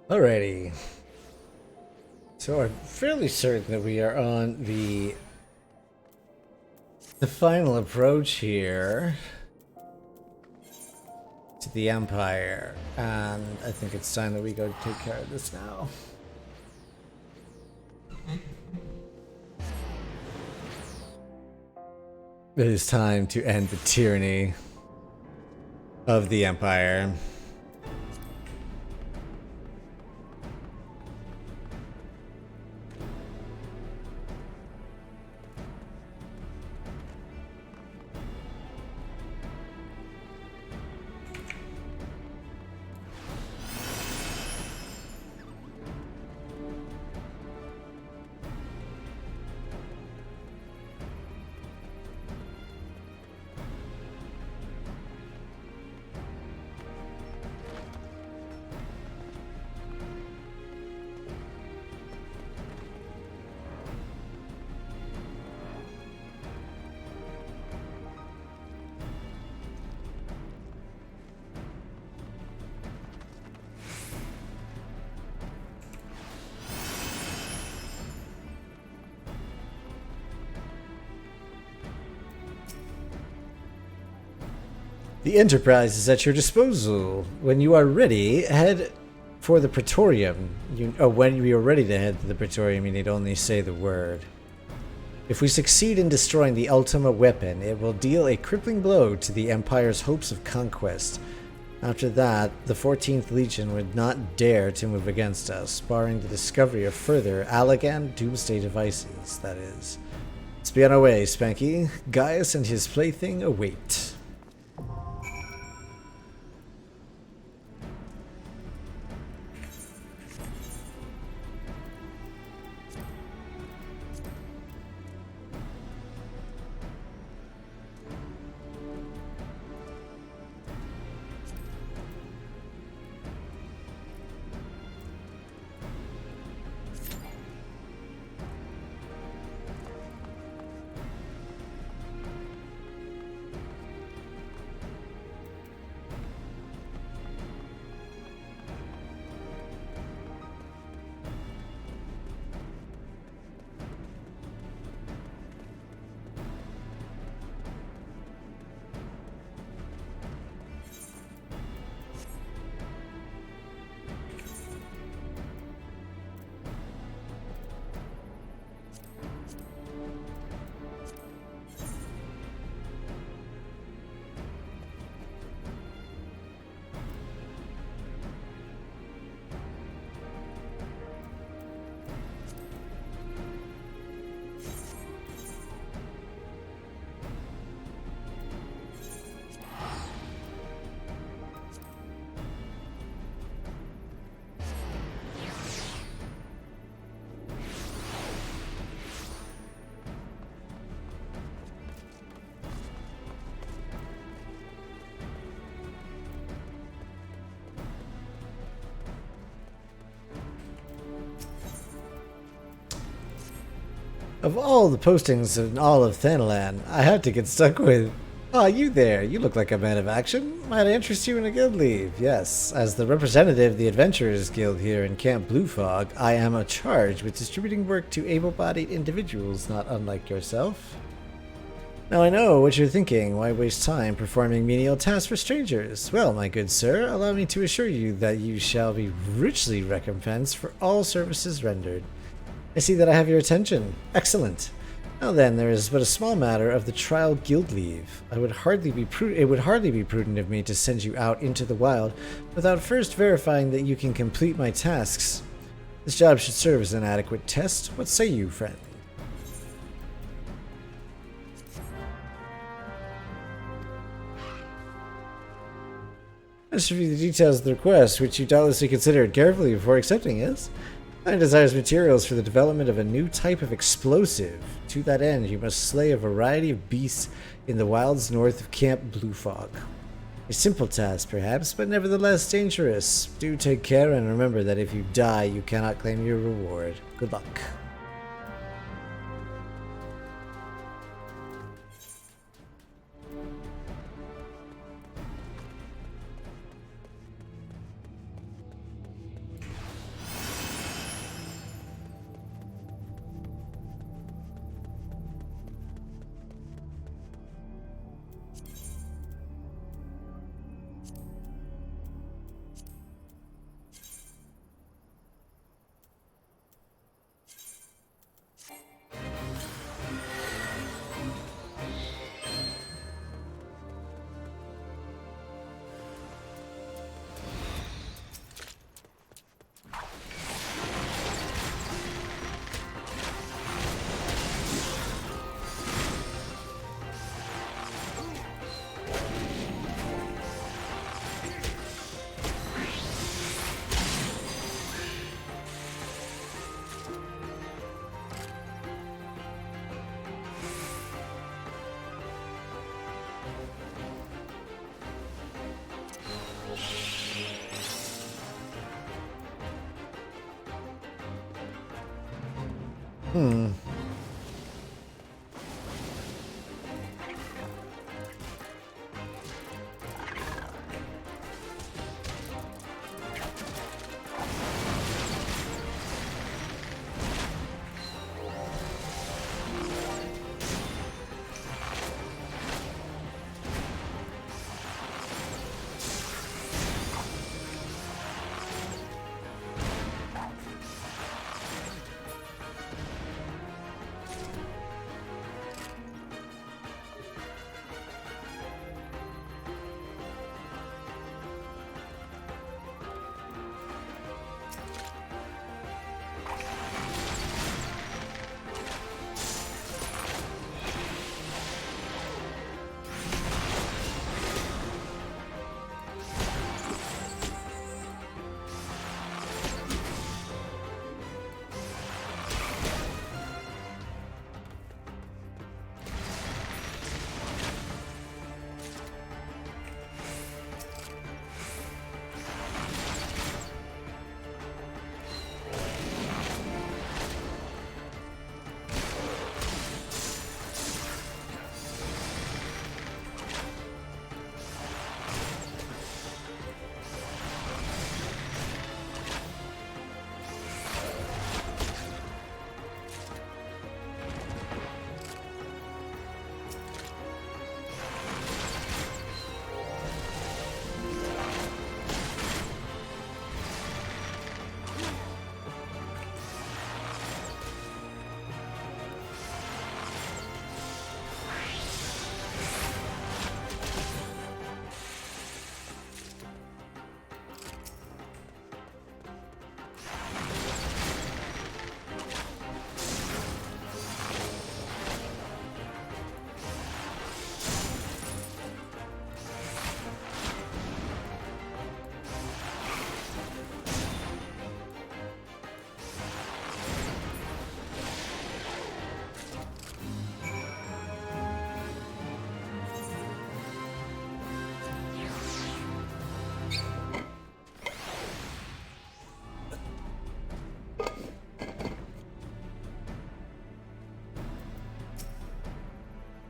Alrighty. So I'm fairly certain that we are on the final approach here to the Empire, and I think it's time that we go take care of this now. It is time to end the tyranny of the Empire. The Enterprise is at your disposal. When you are ready, head for the Praetorium. When we are ready to head to the Praetorium, you need only say the word. If we succeed in destroying the Ultima weapon, it will deal a crippling blow to the Empire's hopes of conquest. After that, the 14th Legion would not dare to move against us, barring the discovery of further Allagan doomsday devices, that is. Let's be on our way, Spanky. Gaius and his plaything await. Of all the postings in all of Thanalan, I had to get stuck with. Ah, you there. You look like a man of action. Might I interest you in a guild leave? Yes. As the representative of the Adventurers Guild here in Camp Bluefog, I am charged with distributing work to able-bodied individuals not unlike yourself. Now I know what you're thinking. Why waste time performing menial tasks for strangers? Well, my good sir, allow me to assure you that you shall be richly recompensed for all services rendered. I see that I have your attention. Excellent. Now then, there is but a small matter of the trial guild leave. It would hardly be prudent of me to send you out into the wild without first verifying that you can complete my tasks. This job should serve as an adequate test. What say you, friend? Let's review the details of the request, which you doubtlessly considered carefully before accepting, yes? Mine desires materials for the development of a new type of explosive. To that end, you must slay a variety of beasts in the wilds north of Camp Bluefog. A simple task, perhaps, but nevertheless dangerous. Do take care and remember that if you die, you cannot claim your reward. Good luck.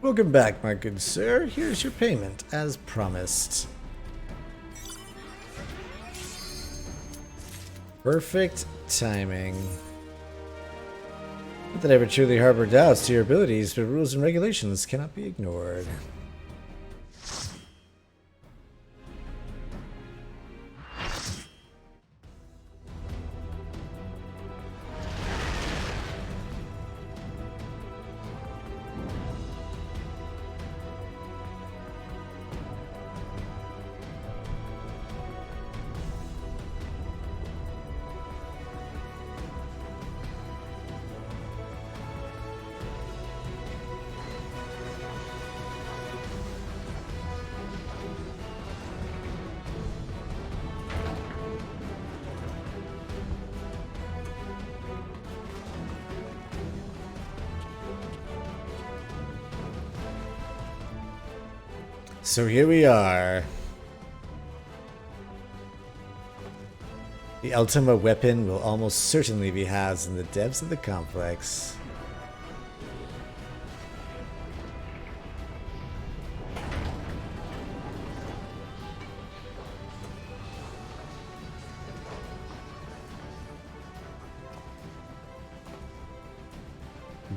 Welcome back, my good sir. Here's your payment, as promised. Perfect timing. Not that I ever truly harbor doubts to your abilities, but rules and regulations cannot be ignored. So here we are. The Ultima weapon will almost certainly be housed in the depths of the complex.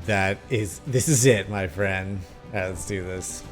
This is it, my friend. Alright, let's do this.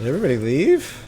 Did everybody leave?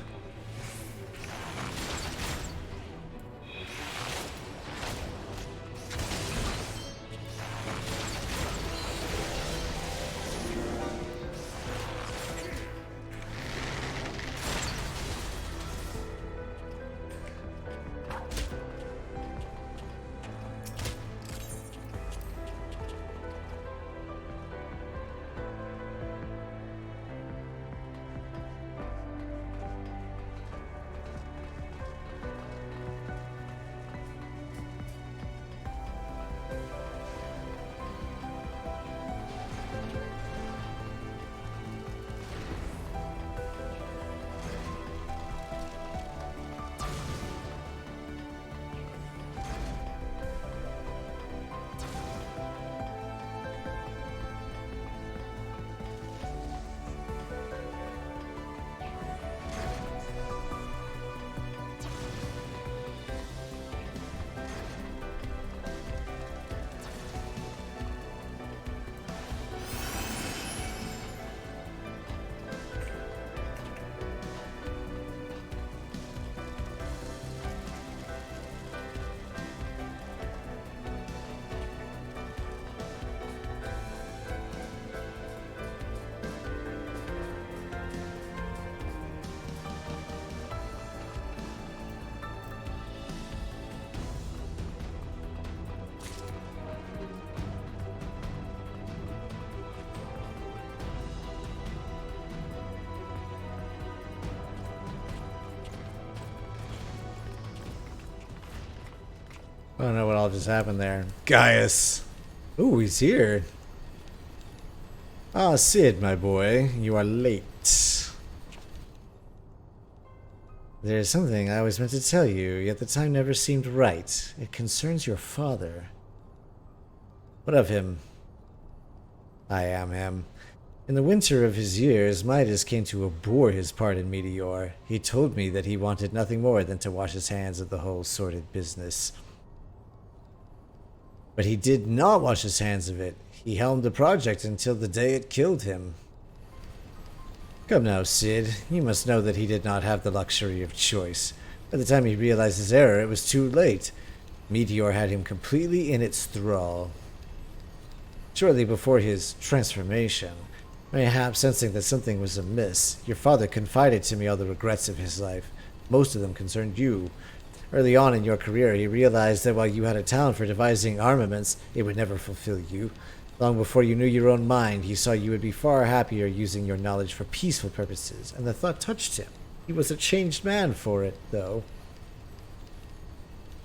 I don't know what all just happened there. Gaius. Ooh, he's here. Ah, Sid, my boy. You are late. There's something I always meant to tell you, yet the time never seemed right. It concerns your father. What of him? I am him. In the winter of his years, Midas came to abhor his part in Meteor. He told me that he wanted nothing more than to wash his hands of the whole sordid business. But he did not wash his hands of it. He helmed the project until the day it killed him. Come now, Sid. You must know that he did not have the luxury of choice. By the time he realized his error, it was too late. Meteor had him completely in its thrall. Shortly before his transformation, mayhap sensing that something was amiss, your father confided to me all the regrets of his life. Most of them concerned you. Early on in your career, he realized that while you had a talent for devising armaments, it would never fulfill you. Long before you knew your own mind, he saw you would be far happier using your knowledge for peaceful purposes, and the thought touched him. He was a changed man for it, though.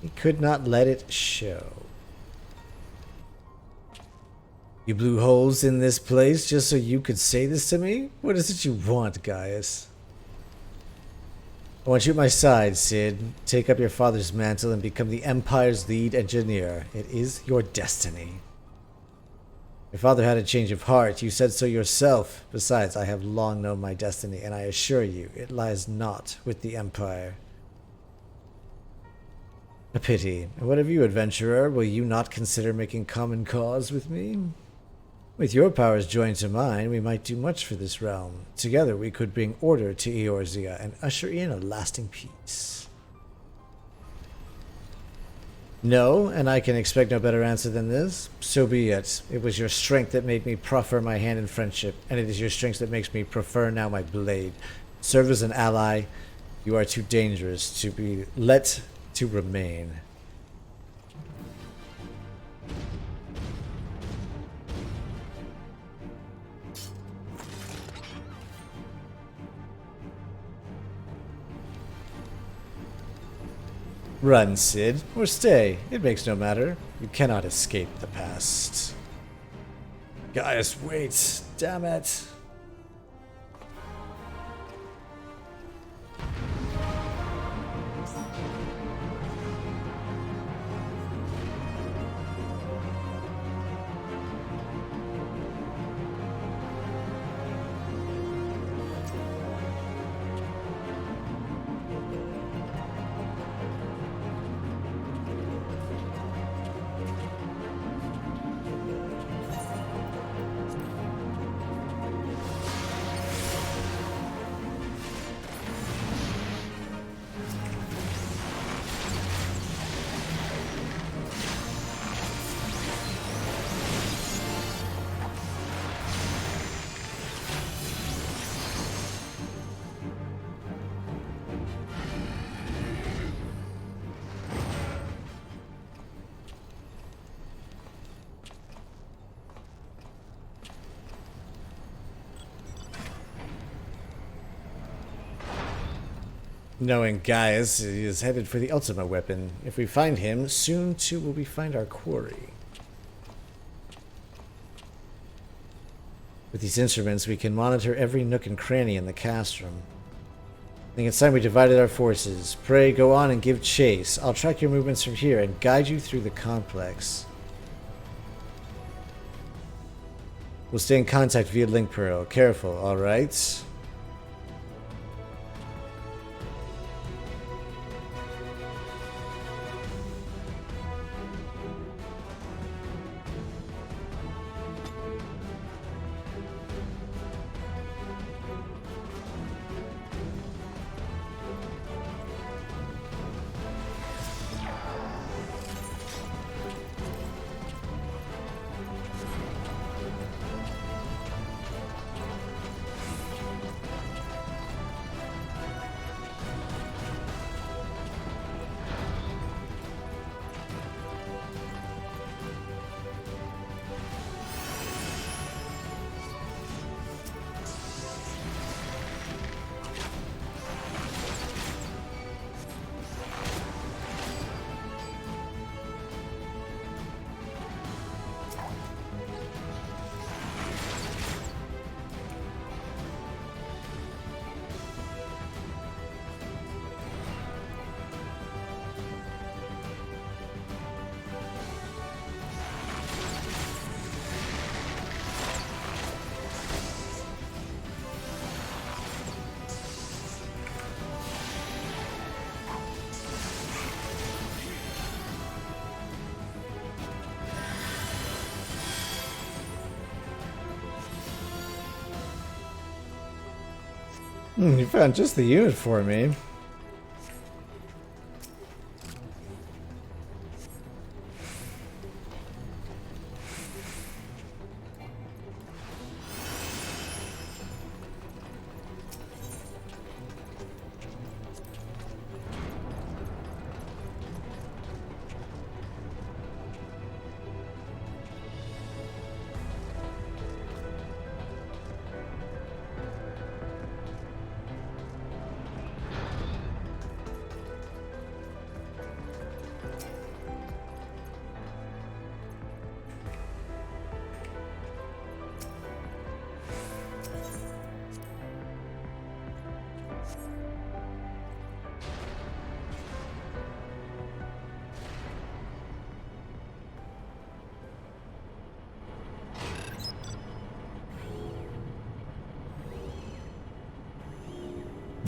He could not let it show. You blew holes in this place just so you could say this to me? What is it you want, Gaius? I want you at my side, Sid. Take up your father's mantle and become the Empire's lead engineer. It is your destiny. Your father had a change of heart. You said so yourself. Besides, I have long known my destiny, and I assure you, it lies not with the Empire. A pity. And what of you, adventurer? Will you not consider making common cause with me? With your powers joined to mine, we might do much for this realm. Together we could bring order to Eorzea and usher in a lasting peace. No, and I can expect no better answer than this. So be it. It was your strength that made me proffer my hand in friendship, and it is your strength that makes me prefer now my blade. Serve as an ally. You are too dangerous to be let to remain. Run, Sid, or stay. It makes no matter. You cannot escape the past. Gaius, wait. Damn it. Knowing Gaius, he is headed for the Ultima weapon. If we find him, soon too will we find our quarry. With these instruments, we can monitor every nook and cranny in the castrum. I think it's time we divided our forces. Pray, go on and give chase. I'll track your movements from here and guide you through the complex. We'll stay in contact via link pearl. Careful, alright? You found just the unit for me.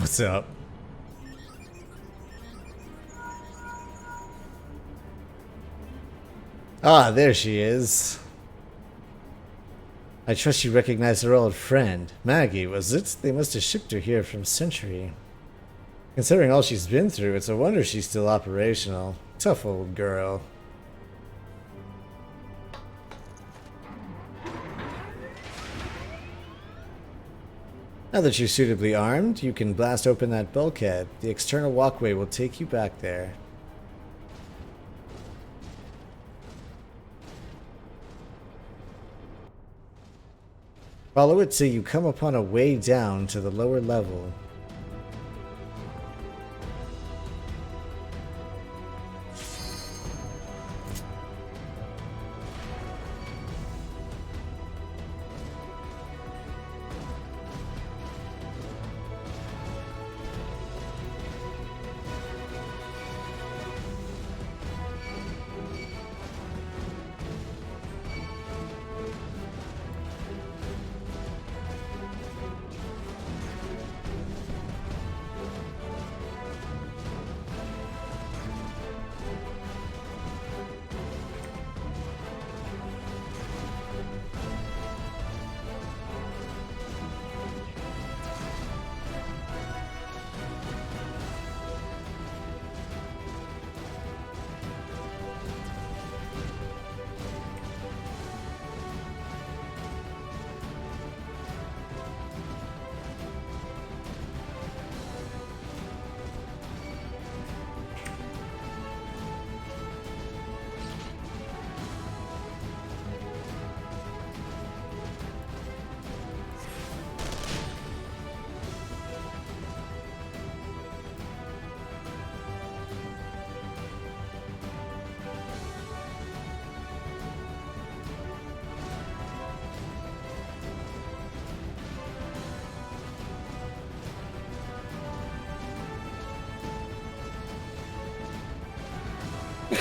What's up? Ah, there she is. I trust you recognize her old friend. Maggie, was it? They must have shipped her here from Century. Considering all she's been through, it's a wonder she's still operational. Tough old girl. Now that you're suitably armed, you can blast open that bulkhead. The external walkway will take you back there. Follow it till you come upon a way down to the lower level.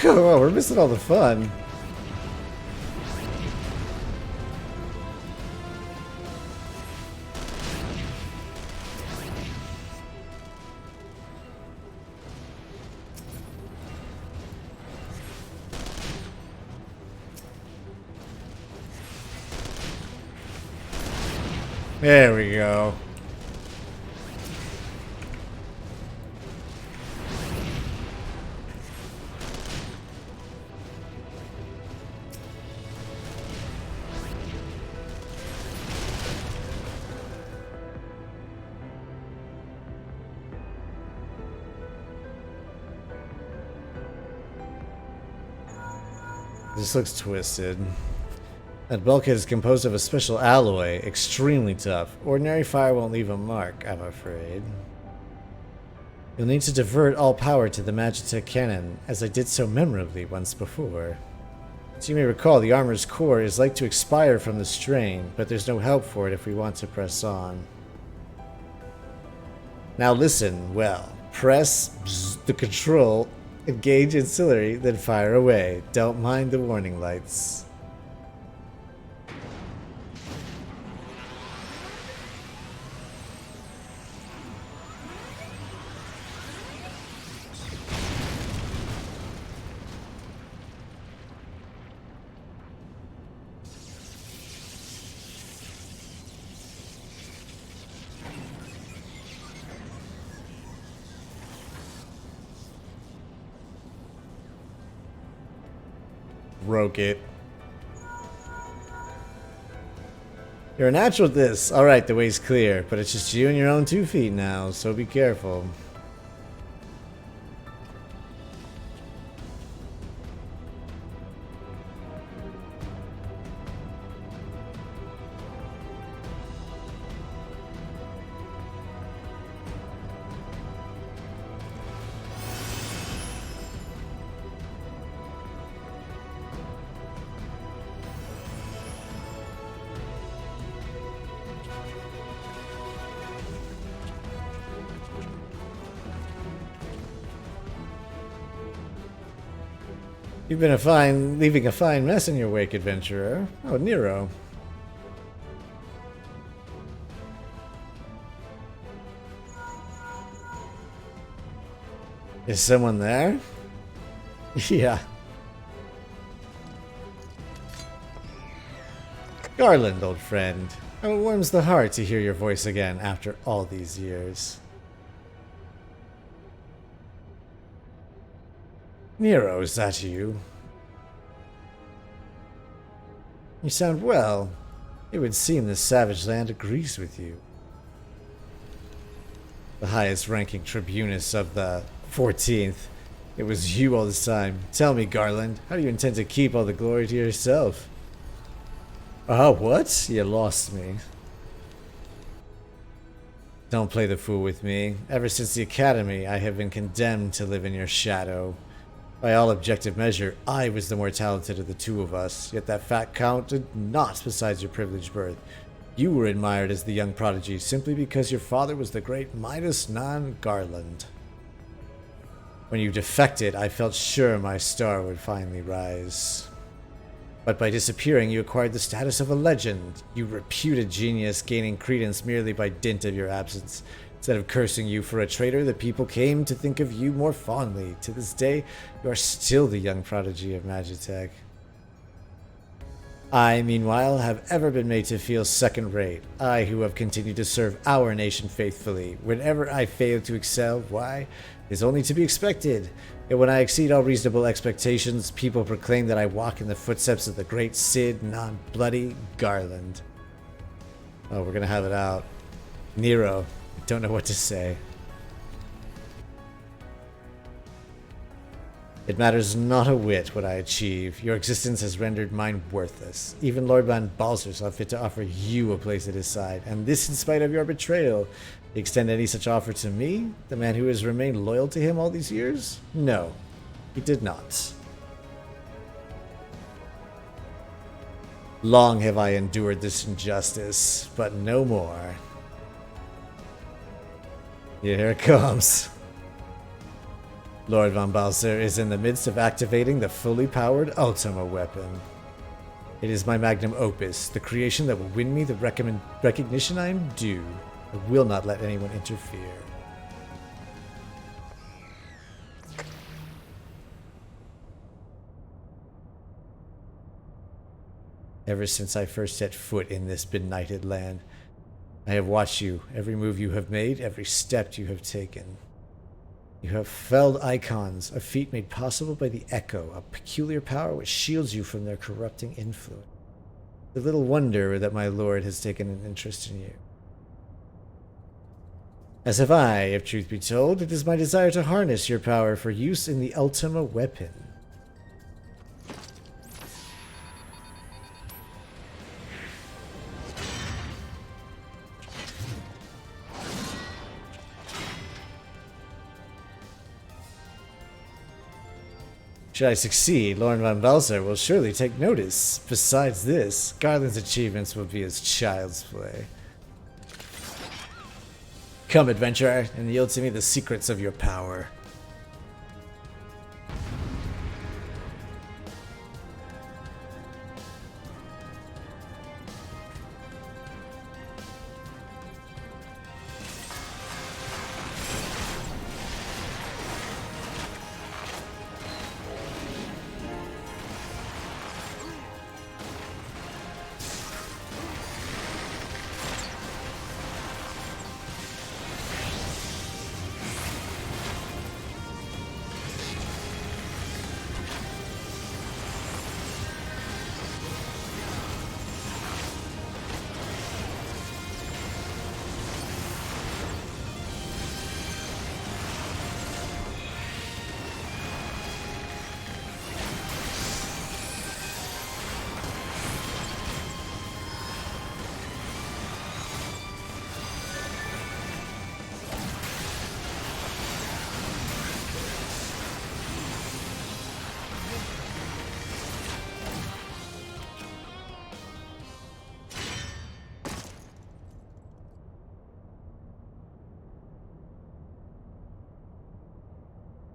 Oh, we're missing all the fun. There we go. This looks twisted. That bulkhead is composed of a special alloy, extremely tough. Ordinary fire won't leave a mark, I'm afraid. You'll need to divert all power to the Magitech cannon, as I did so memorably once before. As you may recall, the armor's core is like to expire from the strain, but there's no help for it if we want to press on. Now listen, well, press the control, engage ancillary, then fire away. Don't mind the warning lights. Broke it. You're a natural at this. Alright, the way's clear, but it's just you and your own 2 feet now, so be careful. You've been leaving a fine mess in your wake, adventurer. Oh, Nero. Is someone there? Yeah. Garland, old friend. How it warms the heart to hear your voice again after all these years. Nero, is that you? You sound well. It would seem this savage land agrees with you. The highest ranking tribunus of the 14th. It was you all this time. Tell me, Garland, how do you intend to keep all the glory to yourself? What? You lost me. Don't play the fool with me. Ever since the academy, I have been condemned to live in your shadow. By all objective measure, I was the more talented of the two of us, yet that fact counted not besides your privileged birth. You were admired as the young prodigy simply because your father was the great Midas Non Garland. When you defected, I felt sure my star would finally rise. But by disappearing, you acquired the status of a legend, you reputed genius gaining credence merely by dint of your absence. Instead of cursing you for a traitor, the people came to think of you more fondly. To this day, you are still the young prodigy of Magitech. I, meanwhile, have ever been made to feel second-rate. I, who have continued to serve our nation faithfully. Whenever I fail to excel, why? It is only to be expected. Yet when I exceed all reasonable expectations, people proclaim that I walk in the footsteps of the great Cid Non-Bloody Garland. Oh, we're gonna have it out. Nero. Don't know what to say. It matters not a whit what I achieve. Your existence has rendered mine worthless. Even Lord Van Balser saw fit to offer you a place at his side, and this in spite of your betrayal. Extend any such offer to me, the man who has remained loyal to him all these years? No, he did not. Long have I endured this injustice, but no more. Yeah, here it comes. Lord von Balser is in the midst of activating the fully powered Ultima weapon. It is my magnum opus, the creation that will win me the recognition I am due. I will not let anyone interfere. Ever since I first set foot in this benighted land, I have watched you, every move you have made, every step you have taken. You have felled icons, a feat made possible by the Echo, a peculiar power which shields you from their corrupting influence. The little wonder that my lord has taken an interest in you. As have I, if truth be told. It is my desire to harness your power for use in the Ultima weapon. Should I succeed, Lord von Balser will surely take notice. Besides this, Garland's achievements will be as child's play. Come, adventurer, and yield to me the secrets of your power.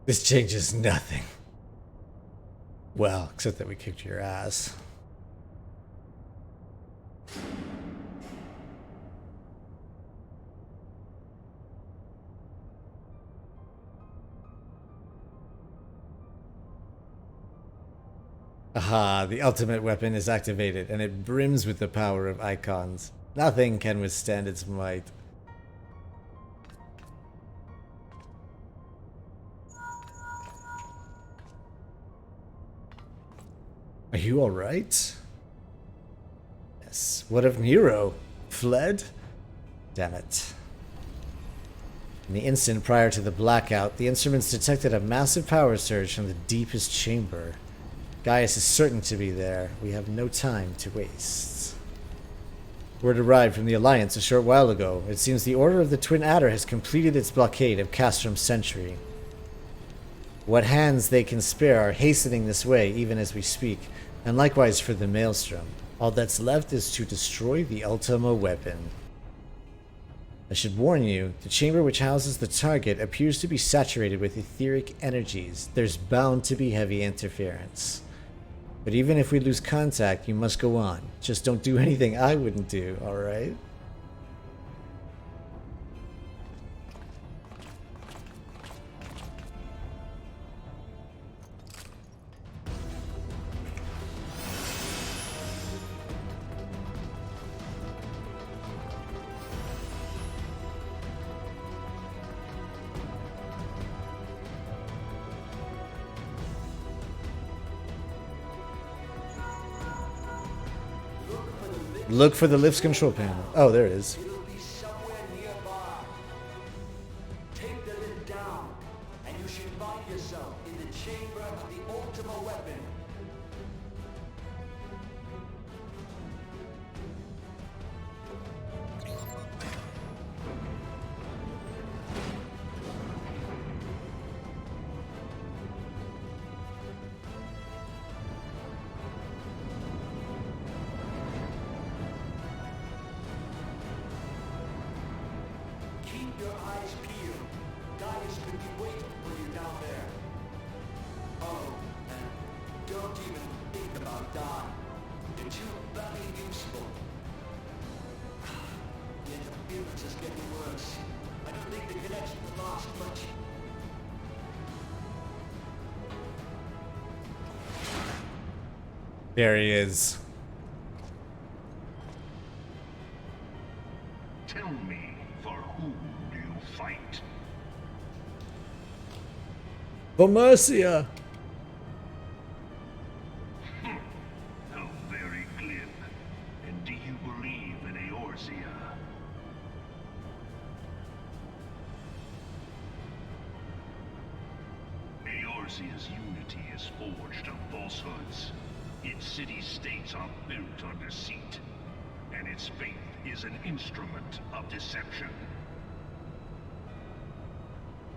This changes nothing. Well, except that we kicked your ass. Aha, the ultimate weapon is activated, and it brims with the power of icons. Nothing can withstand its might. Are you alright? Yes. What of Nero? Fled? Damn it. In the instant prior to the blackout, the instruments detected a massive power surge from the deepest chamber. Gaius is certain to be there. We have no time to waste. Word arrived from the Alliance a short while ago. It seems the Order of the Twin Adder has completed its blockade of Castrum's Sentry. What hands they can spare are hastening this way even as we speak, and likewise for the Maelstrom. All that's left is to destroy the Ultima weapon. I should warn you, the chamber which houses the target appears to be saturated with etheric energies. There's bound to be heavy interference. But even if we lose contact, you must go on. Just don't do anything I wouldn't do, alright? Look for the lift's control panel. Oh, there it is. It'll be somewhere nearby. Take the lid down, and you should find yourself in the chamber of the Ultima weapon. Keep your eyes peeled. Gaius could be waiting for you down there. Oh, and don't even think about dying. You're too bloody useful. The interference is getting worse. I don't think the connection will last much. There he is. Tell me, for whom do you fight? For Mercia. How very glib. And do you believe in Eorzea? Eorzea's unity is forged of falsehoods. Its city-states are built on deceit, and its faith is an instrument of deception.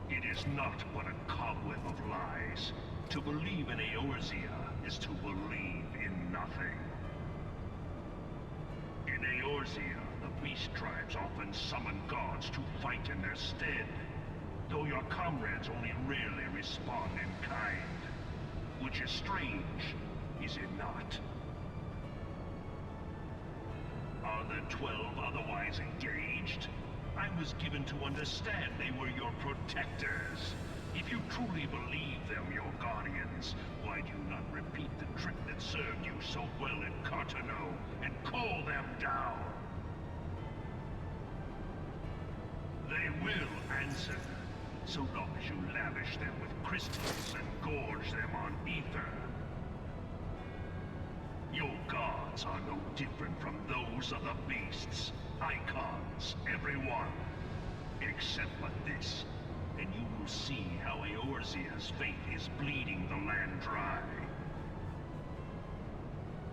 It is not but a cobweb of lies. To believe in Eorzea is to believe in nothing. In Eorzea, the beast tribes often summon gods to fight in their stead, though your comrades only rarely respond in kind. Which is strange, is it not? Are the 12 otherwise engaged? I was given to understand they were your protectors. If you truly believe them your guardians, why do you not repeat the trick that served you so well in Cartano and call them down? They will answer, so long as you lavish them with crystals and gorge them on ether. Your gods are no different from those of the beasts. Icons, every one. Except for this, and you will see how Eorzea's faith is bleeding the land dry.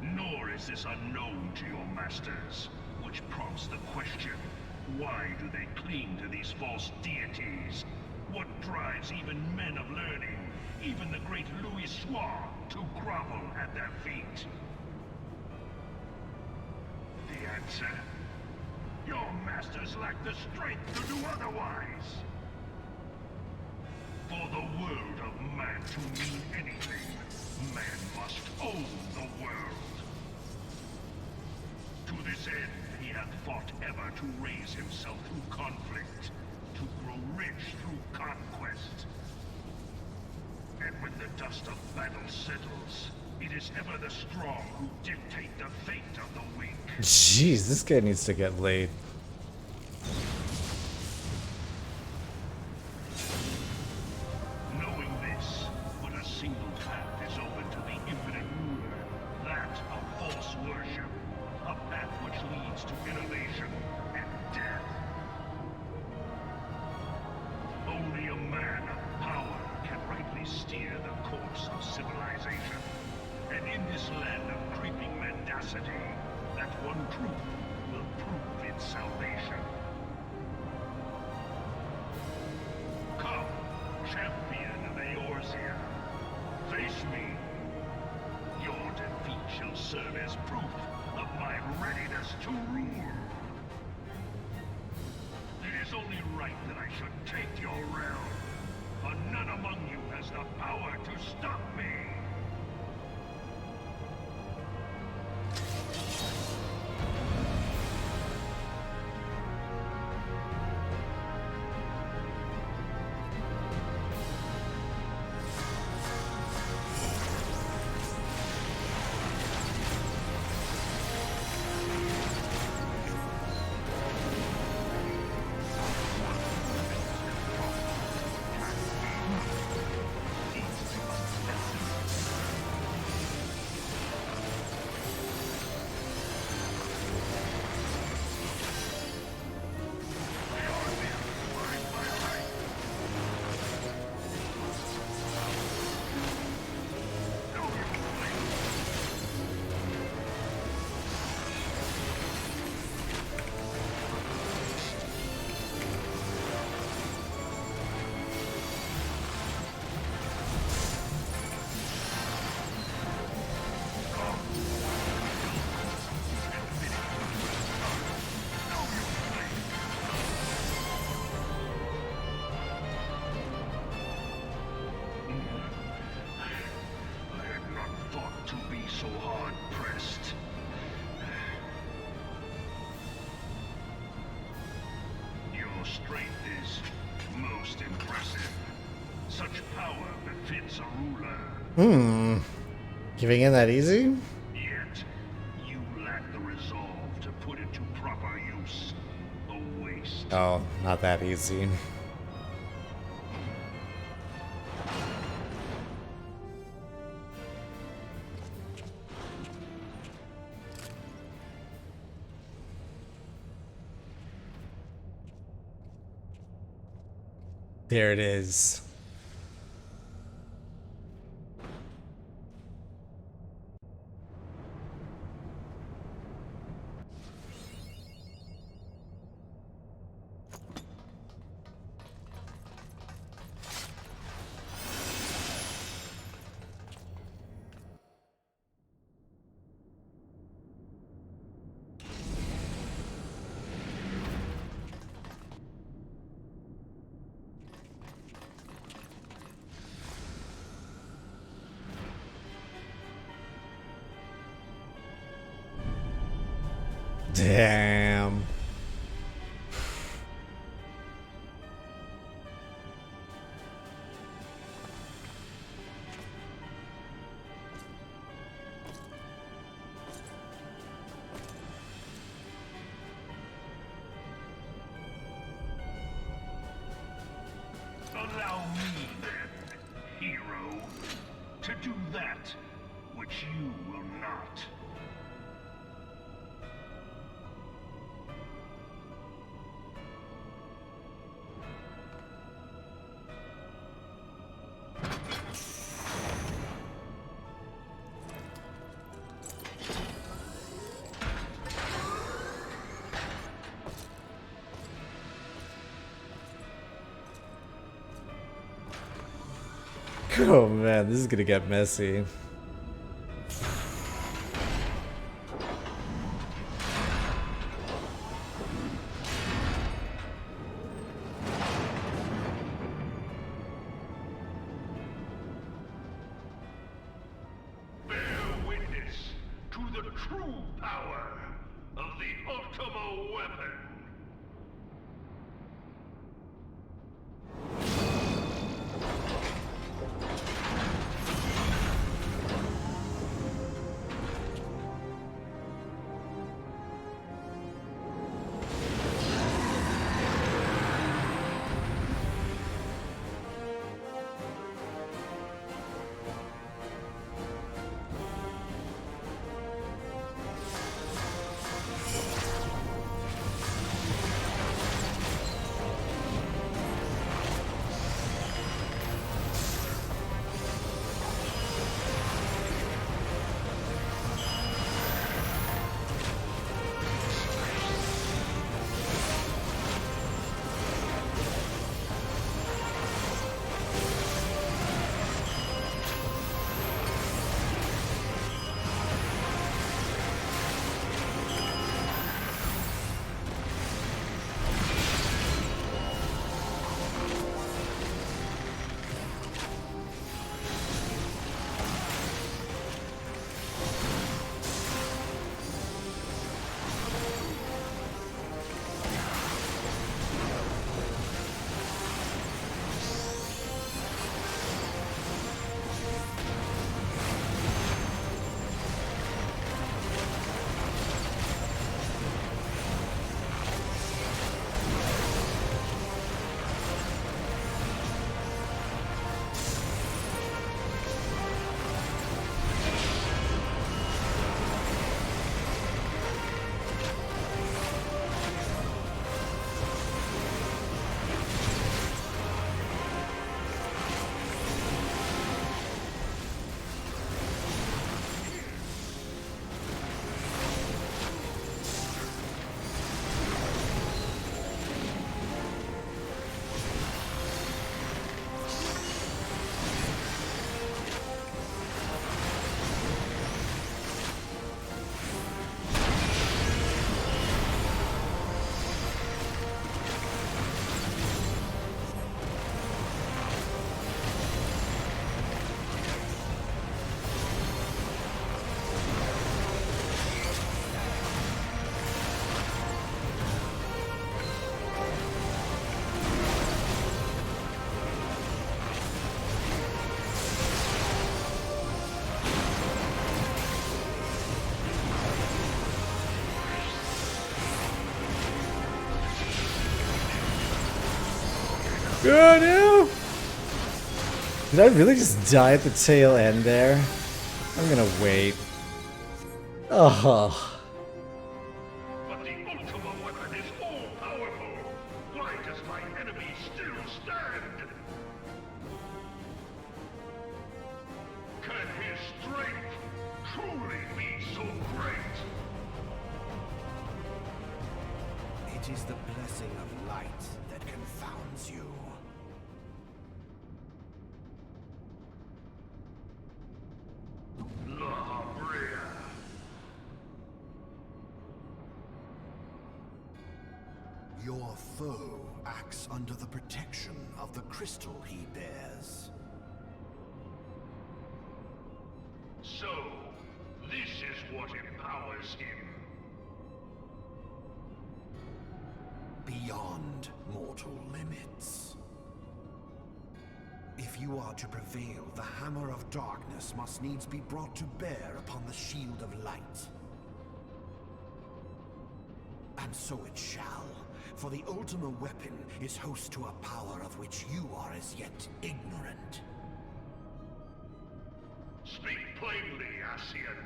Nor is this unknown to your masters, which prompts the question, why do they cling to these false deities? What drives even men of learning, even the great Louis Soir, to grovel at their feet? The answer? Your masters lack the strength to do otherwise. For the world of man to mean anything, man must own the world. To this end, he hath fought ever to raise himself through conflict, to grow rich through conquest. And when the dust of battle settles, it is ever the strong who dictate the fate of the weak. Jeez, this guy needs to get laid. Knowing this, but a single path is open to the infinite ruler, that of false worship, a path which leads to innovation and death. Only a man of power can rightly steer the course of civilization. And in this land of creeping mendacity, that one truth will prove its salvation. Come, champion of Eorzea, face me. Your defeat shall serve as proof of my readiness to rule. It is only right that I should take your realm, for none among you has the power to stop me. strength is most impressive. Such power befits a ruler. Giving in that easy? Yet, you lack the resolve to put it to proper use. A waste. Oh, not that easy. There it is. Damn. Allow me then, hero, to do that which you will not. Oh man, this is gonna get messy. Bear witness to the true power of the Ultimo weapon. Oh no! Did I really just die at the tail end there? I'm gonna wait. Oh. But the Ultima weapon is all-powerful. Why does my enemy still stand? Can his strength truly be so great? It is the blessing of light that confounds you. La Brea. Your foe acts under the protection of the crystal he bears. So, this is what empowers him. Beyond mortal limits. If you are to prevail, the hammer of darkness must needs be brought to bear upon the shield of light. And so it shall, for the Ultima weapon is host to a power of which you are as yet ignorant. Speak plainly, Ascian.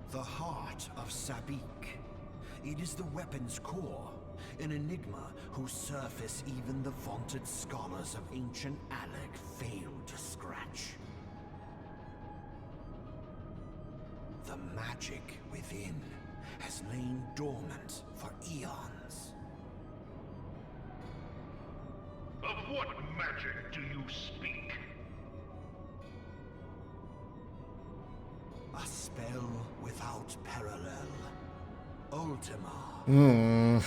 The heart of Sabik. It is the weapon's core, an enigma whose surface even the vaunted scholars of ancient Alec failed to scratch. The magic within has lain dormant for eons. Of what magic do you speak? A spell without parallel. Ultima.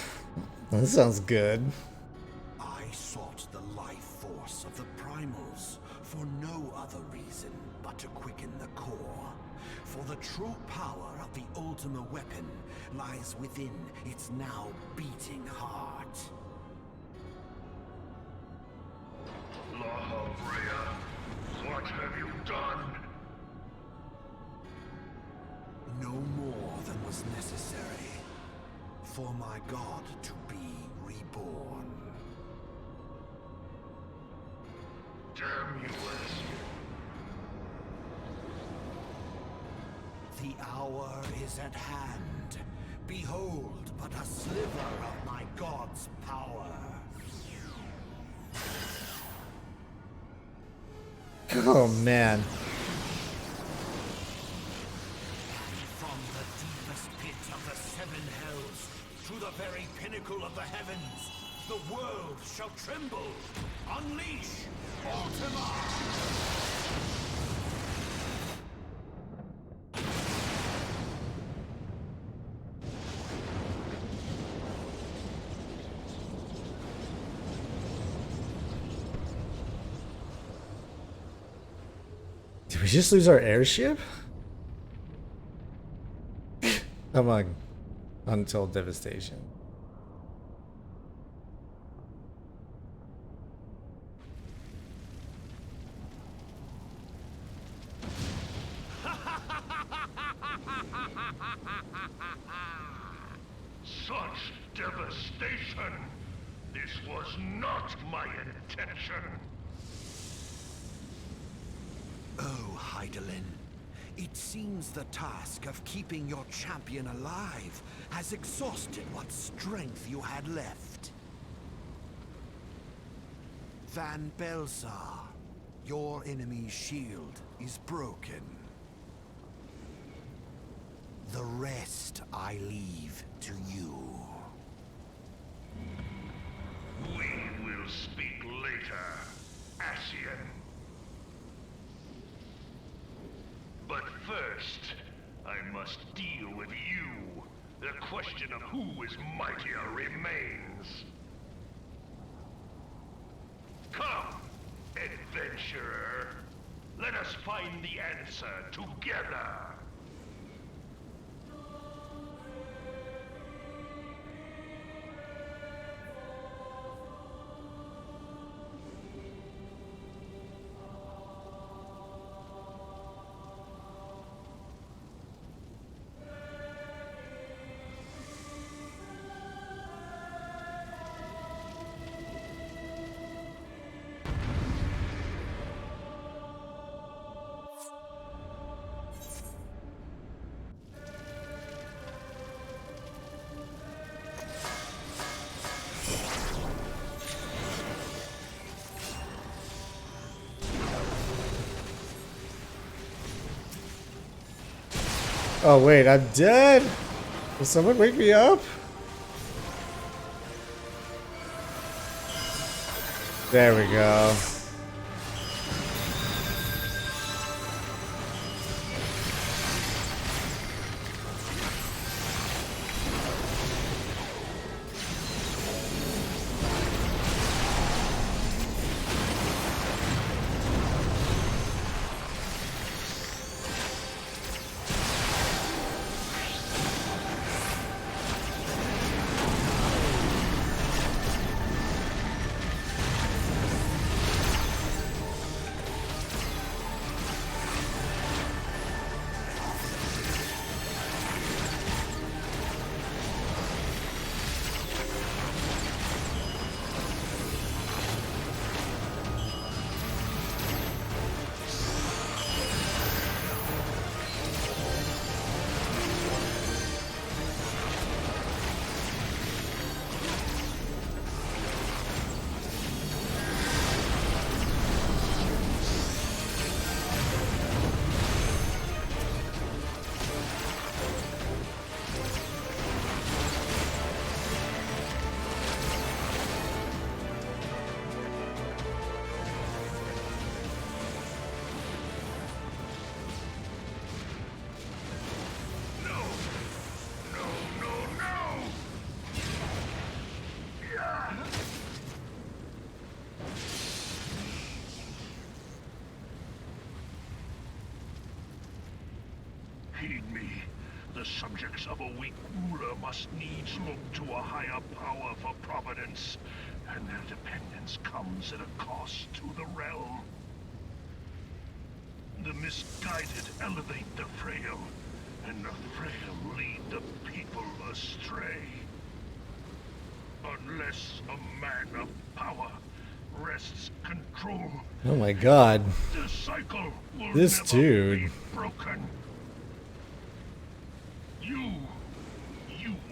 That sounds good. I sought the life force of the primals for no other reason but to quicken the core. For the true power of the Ultima weapon lies within its now beating heart. La Brea, what have you done? No more than was necessary for my god to be reborn. Damn you, Ascian. The hour is at hand. Behold but a sliver of my god's power. Oh man. From the deepest pit of the seven hells to the very pinnacle of the heavens, the world shall tremble. Unleash Ultima! Did we just lose our airship? Come on. Untold devastation. Such devastation! This was not my intention! Oh, Heidelin. It seems the task of keeping your champion alive has exhausted what strength you had left. Van Belsar, your enemy's shield is broken. The rest I leave to you. We will speak later, Ascian. But first, I must deal with you. The question of who is mightier remains. Come, adventurer. Let us find the answer together. Oh wait, I'm dead! Will someone wake me up? There we go. Heed me. The subjects of a weak ruler must needs look to a higher power for providence, and their dependence comes at a cost to the realm. The misguided elevate the frail, and the frail lead the people astray. Unless a man of power wrests control, Oh my god. the cycle will This never dude. be broken. You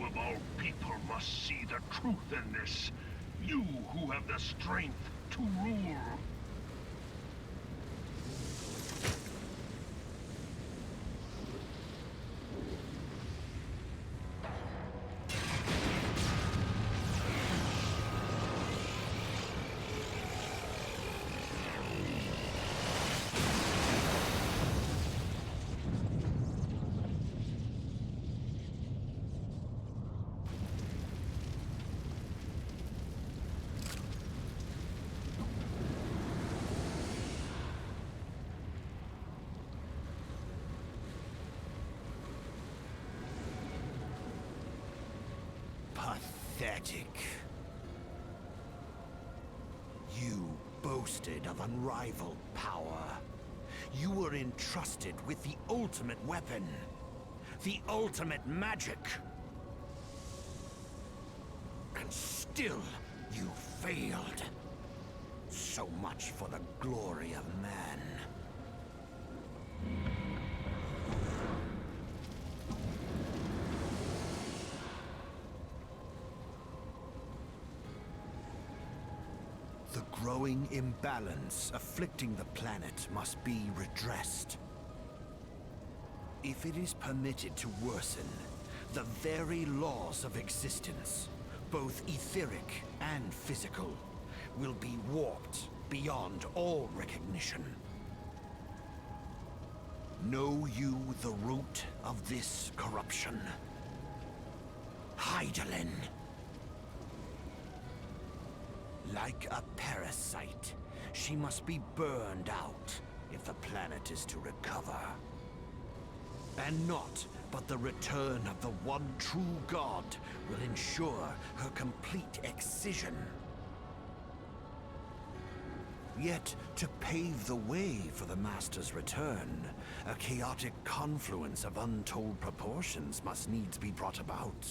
of all people must see the truth in this. You who have the strength to rule. Pathetic. You boasted of unrivaled power. You were entrusted with the ultimate weapon. The ultimate magic. And still, you failed. So much for the glory of man. The growing imbalance afflicting the planet must be redressed. If it is permitted to worsen, the very laws of existence, both etheric and physical, will be warped beyond all recognition. Know you the root of this corruption? Hydaelyn. Like a parasite, she must be burned out if the planet is to recover. And not but the return of the one true God will ensure her complete excision. Yet, to pave the way for the Master's return, a chaotic confluence of untold proportions must needs be brought about.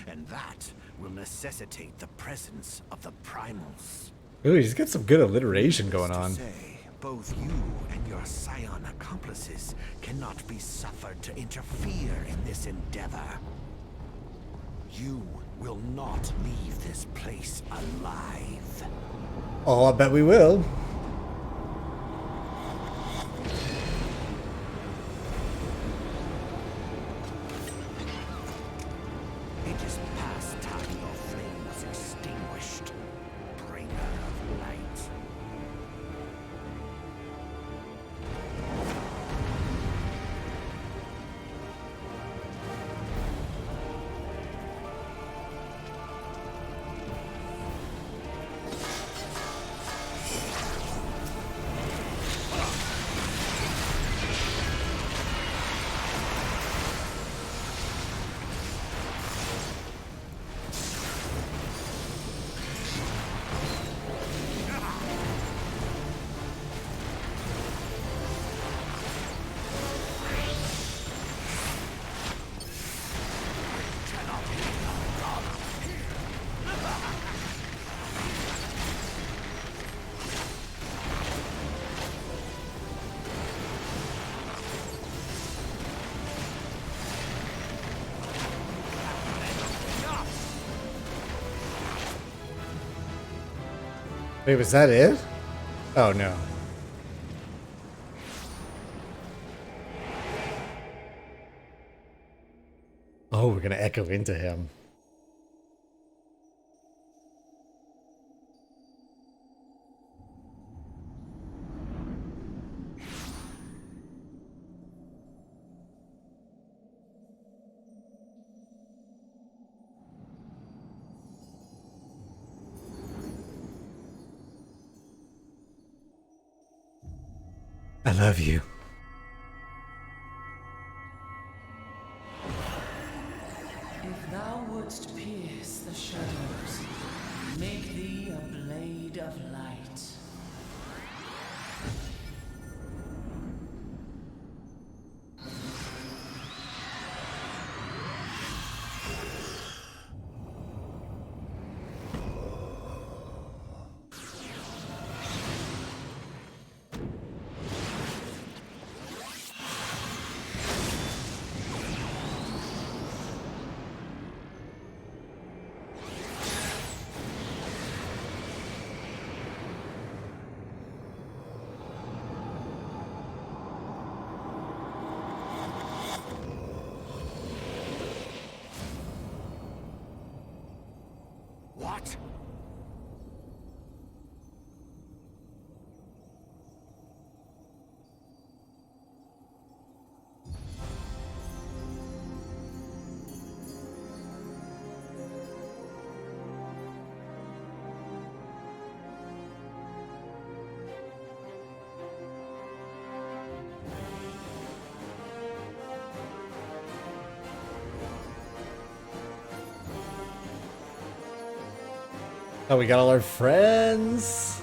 And that will necessitate the presence of the primals. Ooh, he's got some good alliteration going on. Needless to say, both you and your scion accomplices cannot be suffered to interfere in this endeavor. You will not leave this place alive. Oh, I bet we will. Wait, was that it? Oh no. Oh, we're gonna echo into him. I love you. If thou wouldst pierce the shadows, make thee a blade of light. What? Oh, we got all our friends.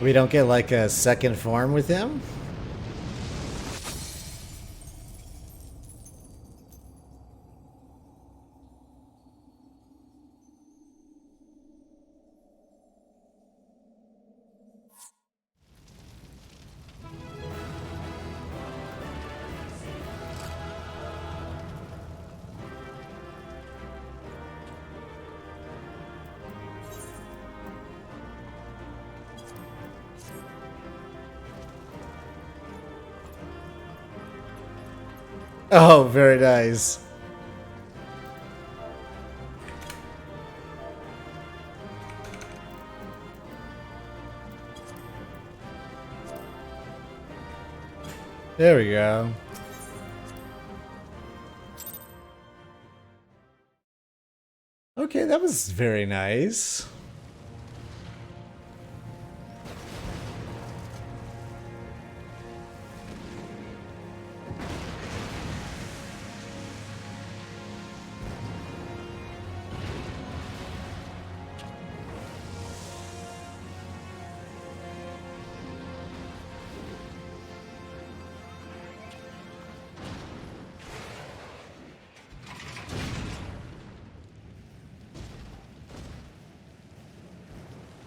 We don't get like a second form with him? Oh, very nice. There we go. Okay, that was very nice.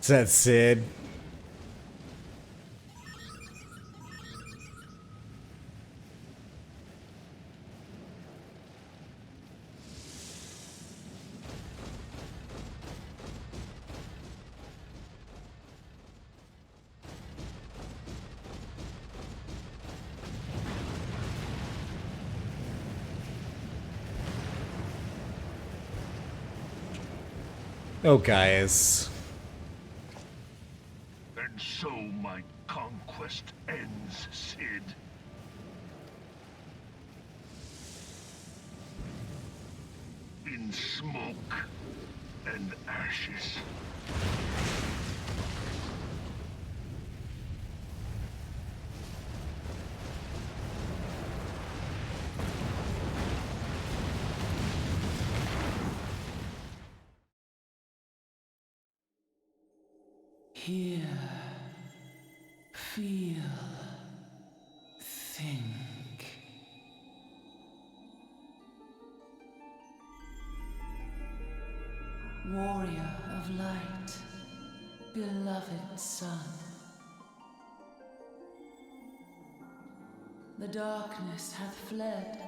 Is that Sid? Oh, guys. And so my conquest ends, Sid. In smoke. and ashes. Hear, feel, think. Warrior of light, beloved son. The darkness hath fled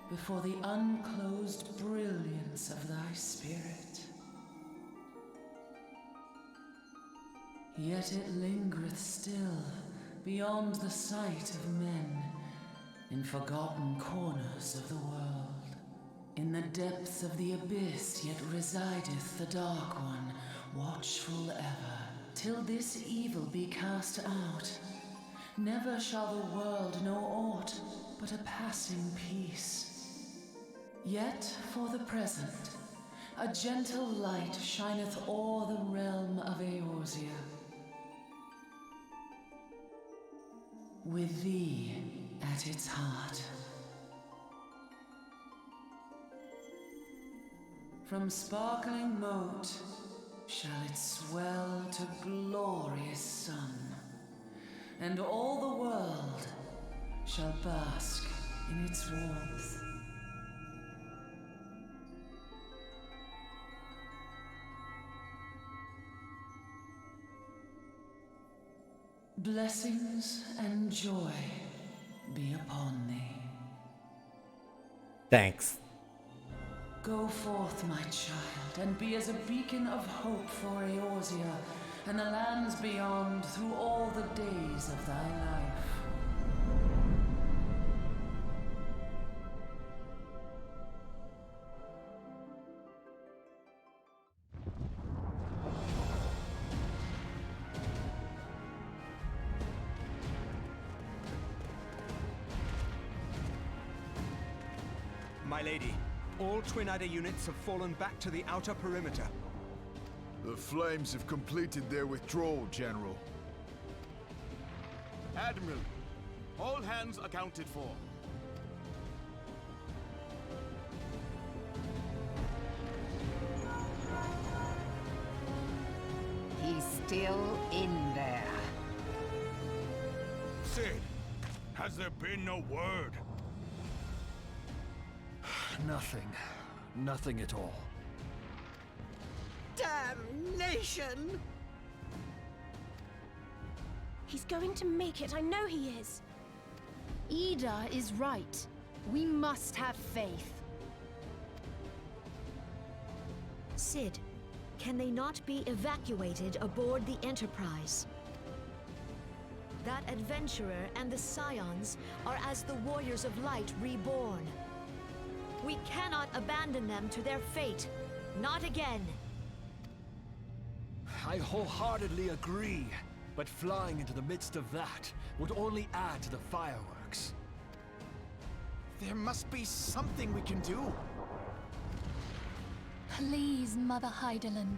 before the unclosed brilliance of thy spirit. Yet it lingereth still beyond the sight of men, in forgotten corners of the world. In the depths of the abyss yet resideth the Dark One, watchful ever, till this evil be cast out. Never shall the world know aught but a passing peace. Yet for the present, a gentle light shineth o'er the realm of Eorzea. With thee at its heart. From sparkling moat shall it swell to glorious sun, and all the world shall bask in its warmth. Blessings and joy be upon thee. Thanks. Go forth, my child, and be as a beacon of hope for Eorzea and the lands beyond through all the days of thy life. My lady, all Twin Adder units have fallen back to the outer perimeter. The Flames have completed their withdrawal, General. Admiral, all hands accounted for. He's still in there. Sid, has there been no word? Nothing. Nothing at all. Damnation! He's going to make it, I know he is. Ida is right. We must have faith. Sid, can they not be evacuated aboard the Enterprise? That adventurer and the Scions are as the Warriors of Light reborn. We cannot abandon them to their fate. Not again. I wholeheartedly agree, but flying into the midst of that would only add to the fireworks. There must be something we can do. Please, Mother Hydaelyn.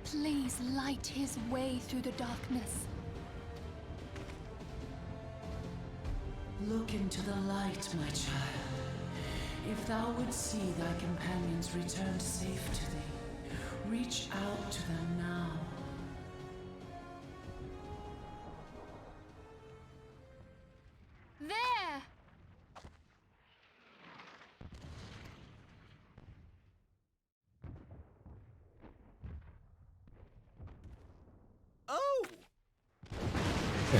Please light his way through the darkness. Look into the light, my child. If thou would see thy companions returned safe to thee, reach out to them now. There! Oh!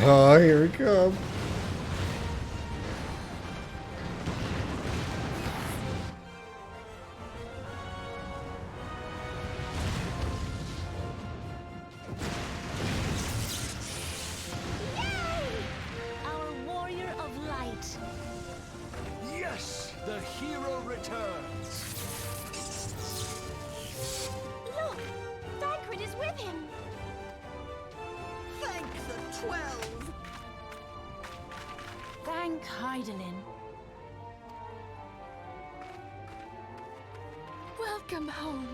Oh, here we come. Our Warrior of Light. Yes! The hero returns! Look! Thancred is with him! Thank the 12! Thank Hydaelyn. Welcome home.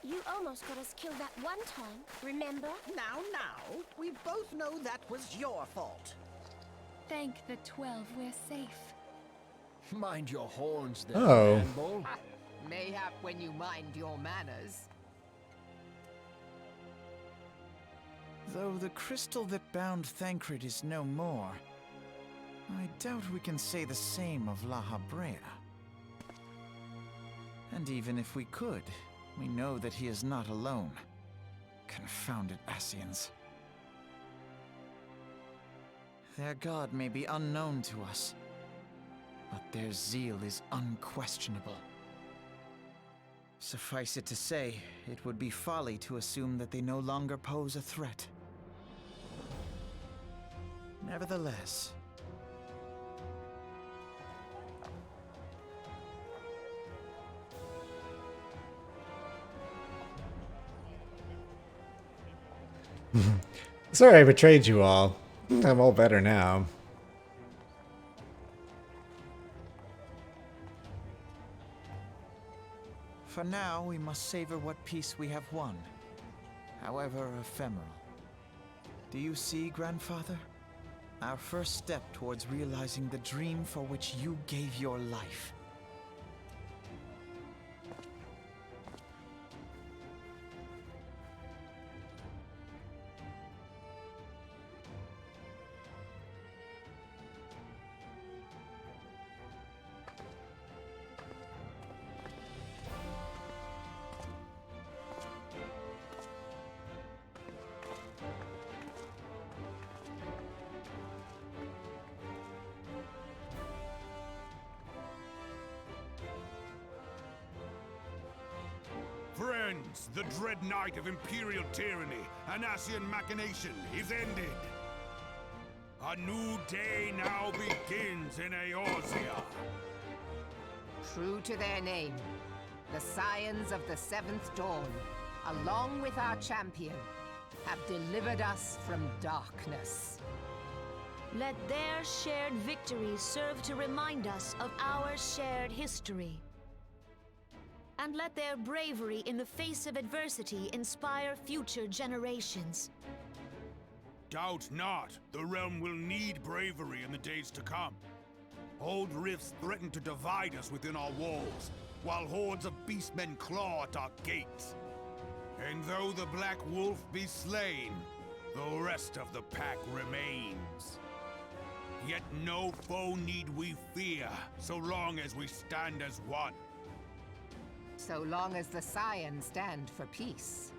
You almost got us killed that one time, remember? Now, we both know that was your fault. Thank the 12 we're safe. Mind your horns there, Oh. Manbull. Mayhap when you mind your manners. Though the crystal that bound Thancred is no more, I doubt we can say the same of La Habrea. And even if we could, we know that he is not alone. Confounded Ascians. Their god may be unknown to us, but their zeal is unquestionable. Suffice it to say, it would be folly to assume that they no longer pose a threat. Nevertheless, Sorry I betrayed you all. I'm all better now. for now we must savor what peace we have won, however ephemeral. Do you see, Grandfather? Our first step towards realizing the dream for which you gave your life. Friends, the dread night of Imperial tyranny and Ascian machination is ended. A new day now begins in Eorzea. True to their name, the Scions of the Seventh Dawn, along with our champion, have delivered us from darkness. Let their shared victories serve to remind us of our shared history. And let their bravery in the face of adversity inspire future generations. Doubt not, the realm will need bravery in the days to come. Old rifts threaten to divide us within our walls, while hordes of beastmen claw at our gates. And though the Black Wolf be slain, the rest of the pack remains. Yet no foe need we fear, so long as we stand as one. So long as the Scions stand for peace.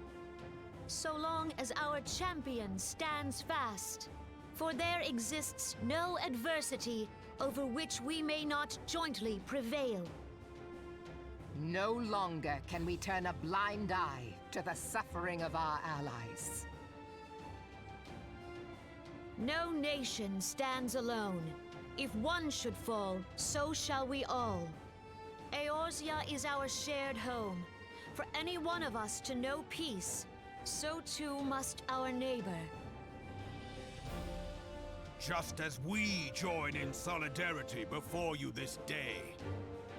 So long as our champion stands fast. For there exists no adversity over which we may not jointly prevail. No longer can we turn a blind eye to the suffering of our allies. No nation stands alone. If one should fall, so shall we all. Eorzea is our shared home. For any one of us to know peace, so too must our neighbor. Just as we join in solidarity before you this day,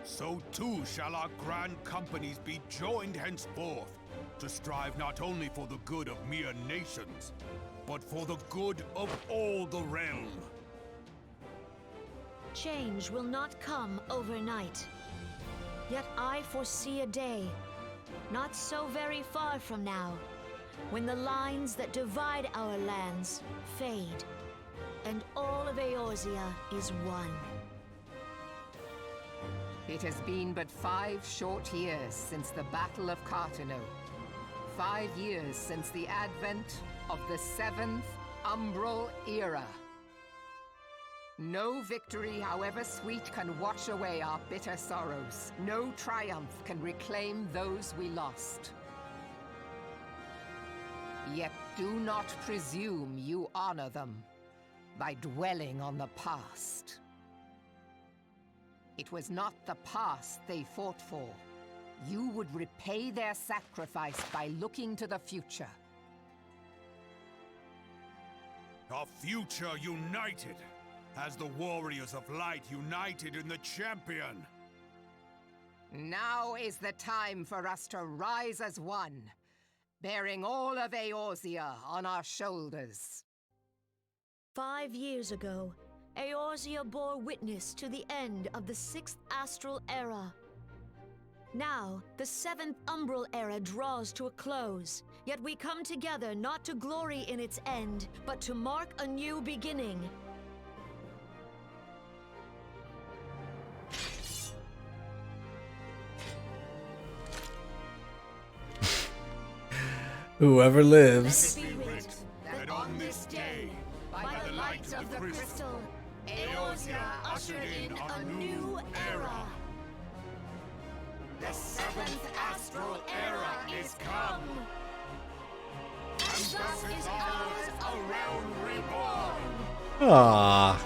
so too shall our grand companies be joined henceforth to strive not only for the good of mere nations, but for the good of all the realm. Change will not come overnight. Yet I foresee a day, not so very far from now, when the lines that divide our lands fade, and all of Eorzea is one. It has been but 5 short years since the Battle of Cartano. 5 years since the advent of the 7th Umbral Era. No victory, however sweet, can wash away our bitter sorrows. No triumph can reclaim those we lost. Yet do not presume you honor them by dwelling on the past. It was not the past they fought for. You would repay their sacrifice by looking to the future. A future united, as the warriors of light united in the champion. Now is the time for us to rise as one, bearing all of Eorzea on our shoulders. 5 years ago, Eorzea bore witness to the end of the 6th Astral Era. Now, the 7th Umbral Era draws to a close, yet we come together not to glory in its end, but to mark a new beginning. Whoever lives. Let it be writ that on this day, by the light of the crystal, Eorzea ushered in a new era. The 7th Astral Era is come! And thus is ours a realm reborn! Aww.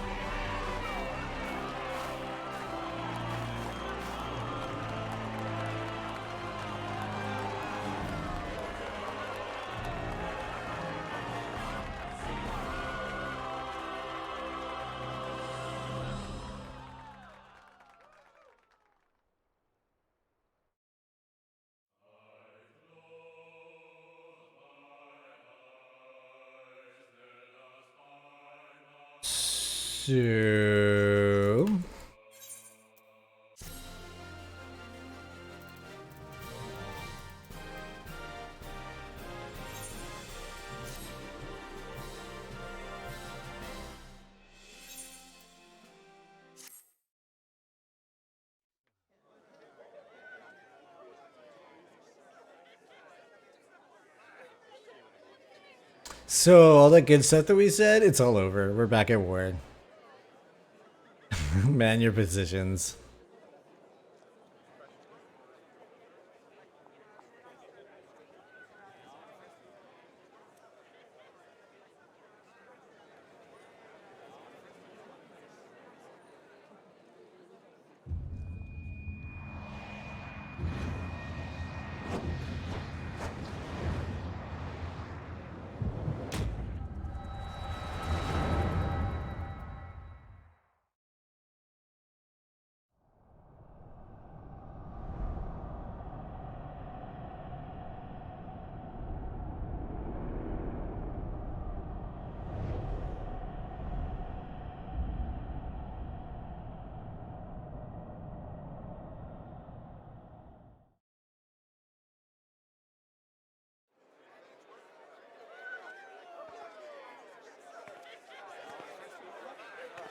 So... So, all that good stuff that we said, it's all over. We're back at war. Man your positions.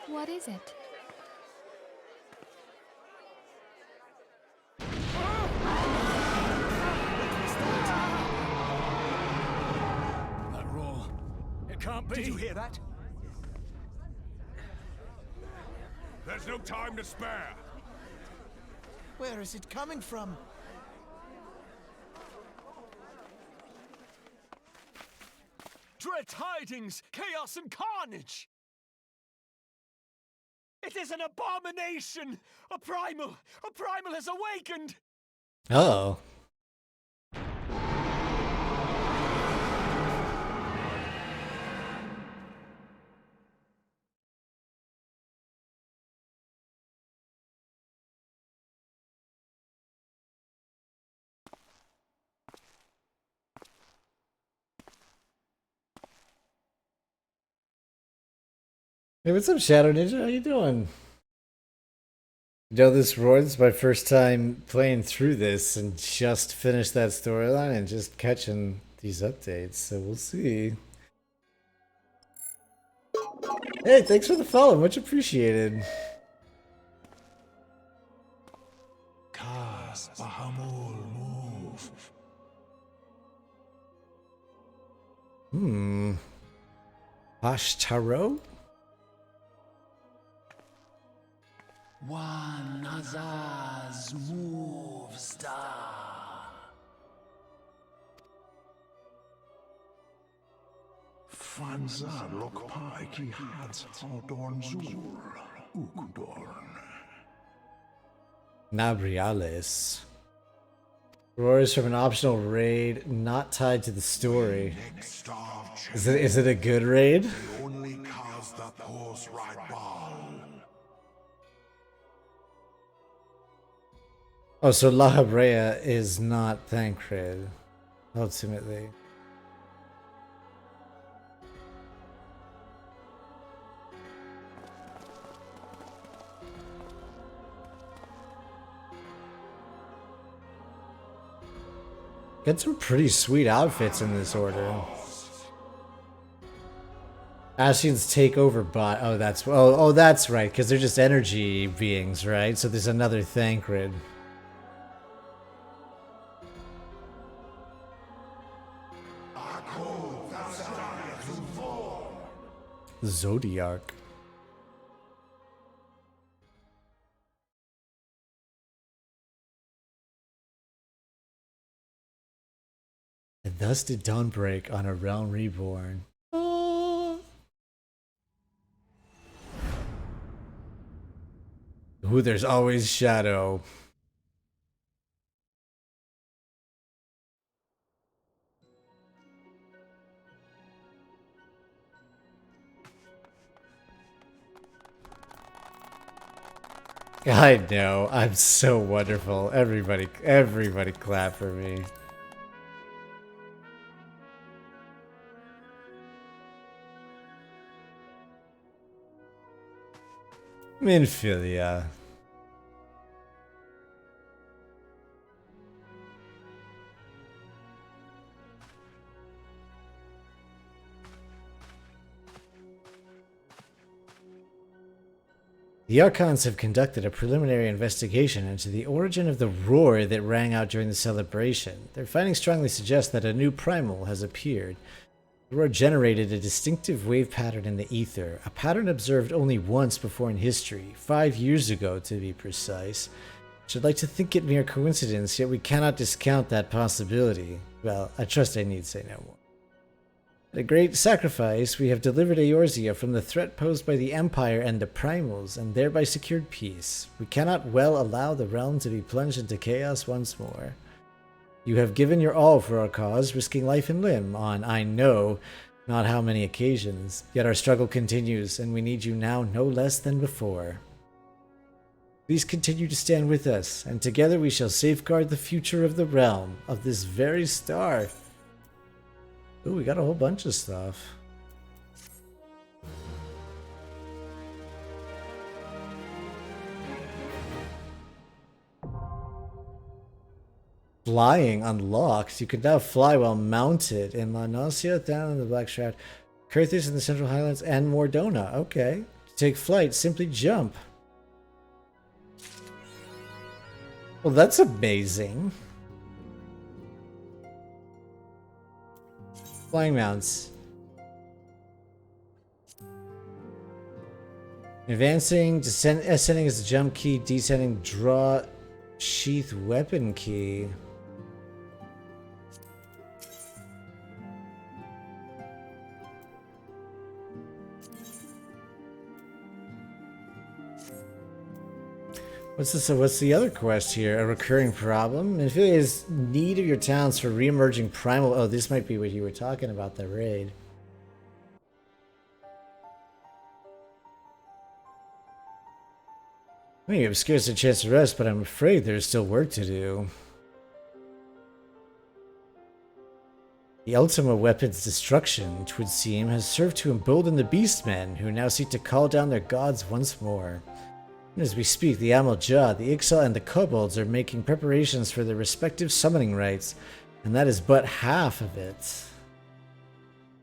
What is it? That roar. It can't be. Did you hear that? There's no time to spare. Where is it coming from? Dread tidings, chaos and carnage! It is an abomination! A primal has awakened! Oh. Hey, what's up, Shadow Ninja? How you doing? You know, this Roy's my first time playing through this and just finished that storyline and just catching these updates, so we'll see. Hey, thanks for the follow, much appreciated. Kaz Bahamul move. Ashtaro? One Azaz move star. Fanzar Lokpai ki Hats Haldorn Zur Ukudorn. Nabriales. Roars from an optional raid not tied to the story. Is it a good raid? Only cause the pause right ball. Oh, so La Habrea is not Thancred, ultimately. Got some pretty sweet outfits in this order. Ashians take over bot. Oh, that's right, because they're just energy beings, right? So there's another Thancred. Zodiac. And thus did dawn break on a realm reborn. Ooh, there's always shadow. I know, I'm so wonderful. Everybody clap for me. Minfilia. The Archons have conducted a preliminary investigation into the origin of the roar that rang out during the celebration. Their findings strongly suggest that a new primal has appeared. The roar generated a distinctive wave pattern in the ether, a pattern observed only once before in history, 5 years ago to be precise. I should like to think it mere coincidence, yet we cannot discount that possibility. Well, I trust I need say no more. At a great sacrifice, we have delivered Eorzea from the threat posed by the Empire and the Primals, and thereby secured peace. We cannot well allow the realm to be plunged into chaos once more. You have given your all for our cause, risking life and limb on, I know, not how many occasions. Yet our struggle continues, and we need you now no less than before. Please continue to stand with us, and together we shall safeguard the future of the realm, of this very star. Ooh, we got a whole bunch of stuff. Flying unlocked. You can now fly while mounted in La Nausea, down in the Black Shroud, Kurthus in the Central Highlands, and Mordona. Okay. To take flight, simply jump. Well, that's amazing. Flying mounts. Advancing, ascending is the jump key, descending, draw sheath weapon key. What's this? What's the other quest here? A recurring problem? Minfilia is need of your talents for re-emerging primal. Oh, this might be what you were talking about, the raid. I mean, you have scarce a chance to rest, but I'm afraid there's still work to do. The Ultima weapon's destruction, it would seem, has served to embolden the Beastmen, who now seek to call down their gods once more. As we speak, the Amal-Jah, the Ixal, and the Kobolds are making preparations for their respective summoning rites, and that is but half of it.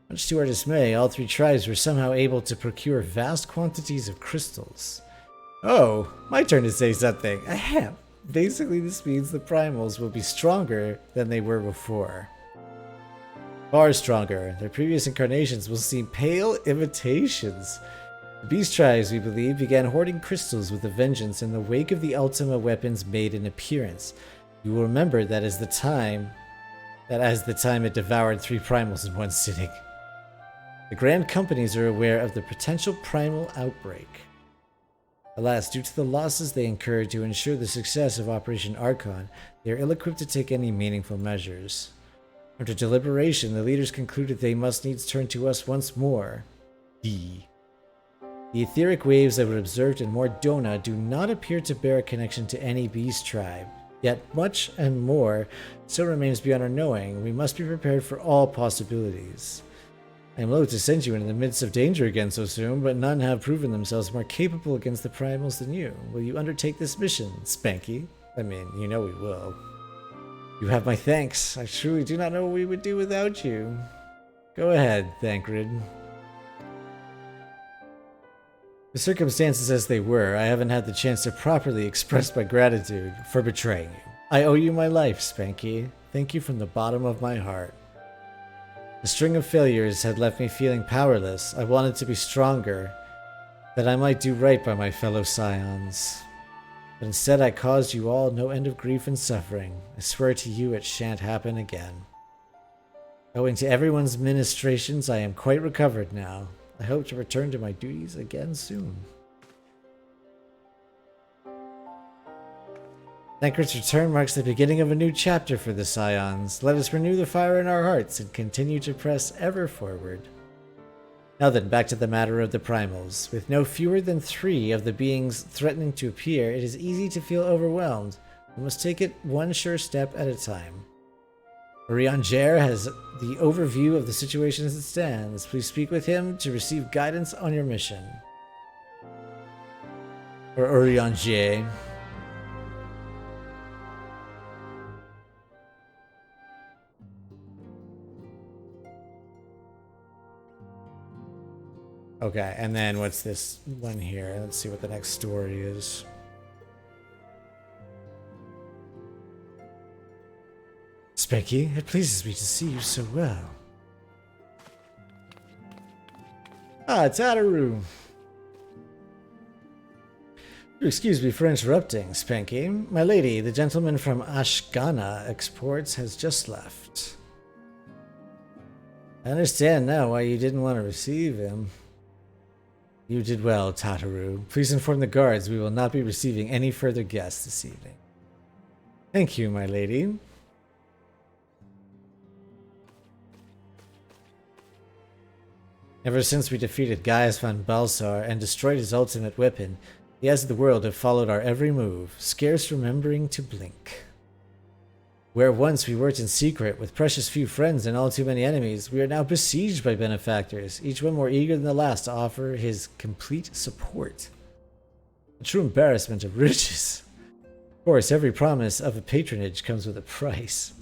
Much to our dismay, all three tribes were somehow able to procure vast quantities of crystals. Oh, my turn to say something. Ahem. Basically, this means the primals will be stronger than they were before. Far stronger. Their previous incarnations will seem pale imitations. The beast tribes, we believe, began hoarding crystals with a vengeance in the wake of the Ultima weapons made an appearance. You will remember that as the time it devoured 3 primals in one sitting. The Grand Companies are aware of the potential primal outbreak. Alas, due to the losses they incurred to ensure the success of Operation Archon, they are ill-equipped to take any meaningful measures. After deliberation, the leaders concluded they must needs turn to us once more. The etheric waves that were observed in Mordona do not appear to bear a connection to any beast tribe. Yet much and more still remains beyond our knowing. We must be prepared for all possibilities. I am loath to send you into the midst of danger again so soon, but none have proven themselves more capable against the primals than you. Will you undertake this mission, Spanky? I mean, you know we will. You have my thanks. I truly do not know what we would do without you. Go ahead, Thancred. The circumstances as they were, I haven't had the chance to properly express my gratitude for betraying you. I owe you my life, Spanky. Thank you from the bottom of my heart. The string of failures had left me feeling powerless. I wanted to be stronger, that I might do right by my fellow scions. But instead I caused you all no end of grief and suffering. I swear to you it shan't happen again. Owing to everyone's ministrations, I am quite recovered now. I hope to return to my duties again soon. Thancred's return marks the beginning of a new chapter for the Scions. Let us renew the fire in our hearts and continue to press ever forward. Now then, back to the matter of the primals. With no fewer than 3 of the beings threatening to appear, it is easy to feel overwhelmed. We must take it one sure step at a time. Urianger has the overview of the situation as it stands. Please speak with him to receive guidance on your mission. Or Urianger. Okay, and then what's this one here? Let's see what the next story is. Spanky, it pleases me to see you so well. Ah, Tataru. Excuse me for interrupting, Spanky. My lady, the gentleman from Ashgana Exports has just left. I understand now why you didn't want to receive him. You did well, Tataru. Please inform the guards we will not be receiving any further guests this evening. Thank you, my lady. Ever since we defeated Gaius von Balsar and destroyed his ultimate weapon, the eyes of the world have followed our every move, scarce remembering to blink. Where once we worked in secret with precious few friends and all too many enemies, we are now besieged by benefactors, each one more eager than the last to offer his complete support. A true embarrassment of riches. Of course, every promise of a patronage comes with a price.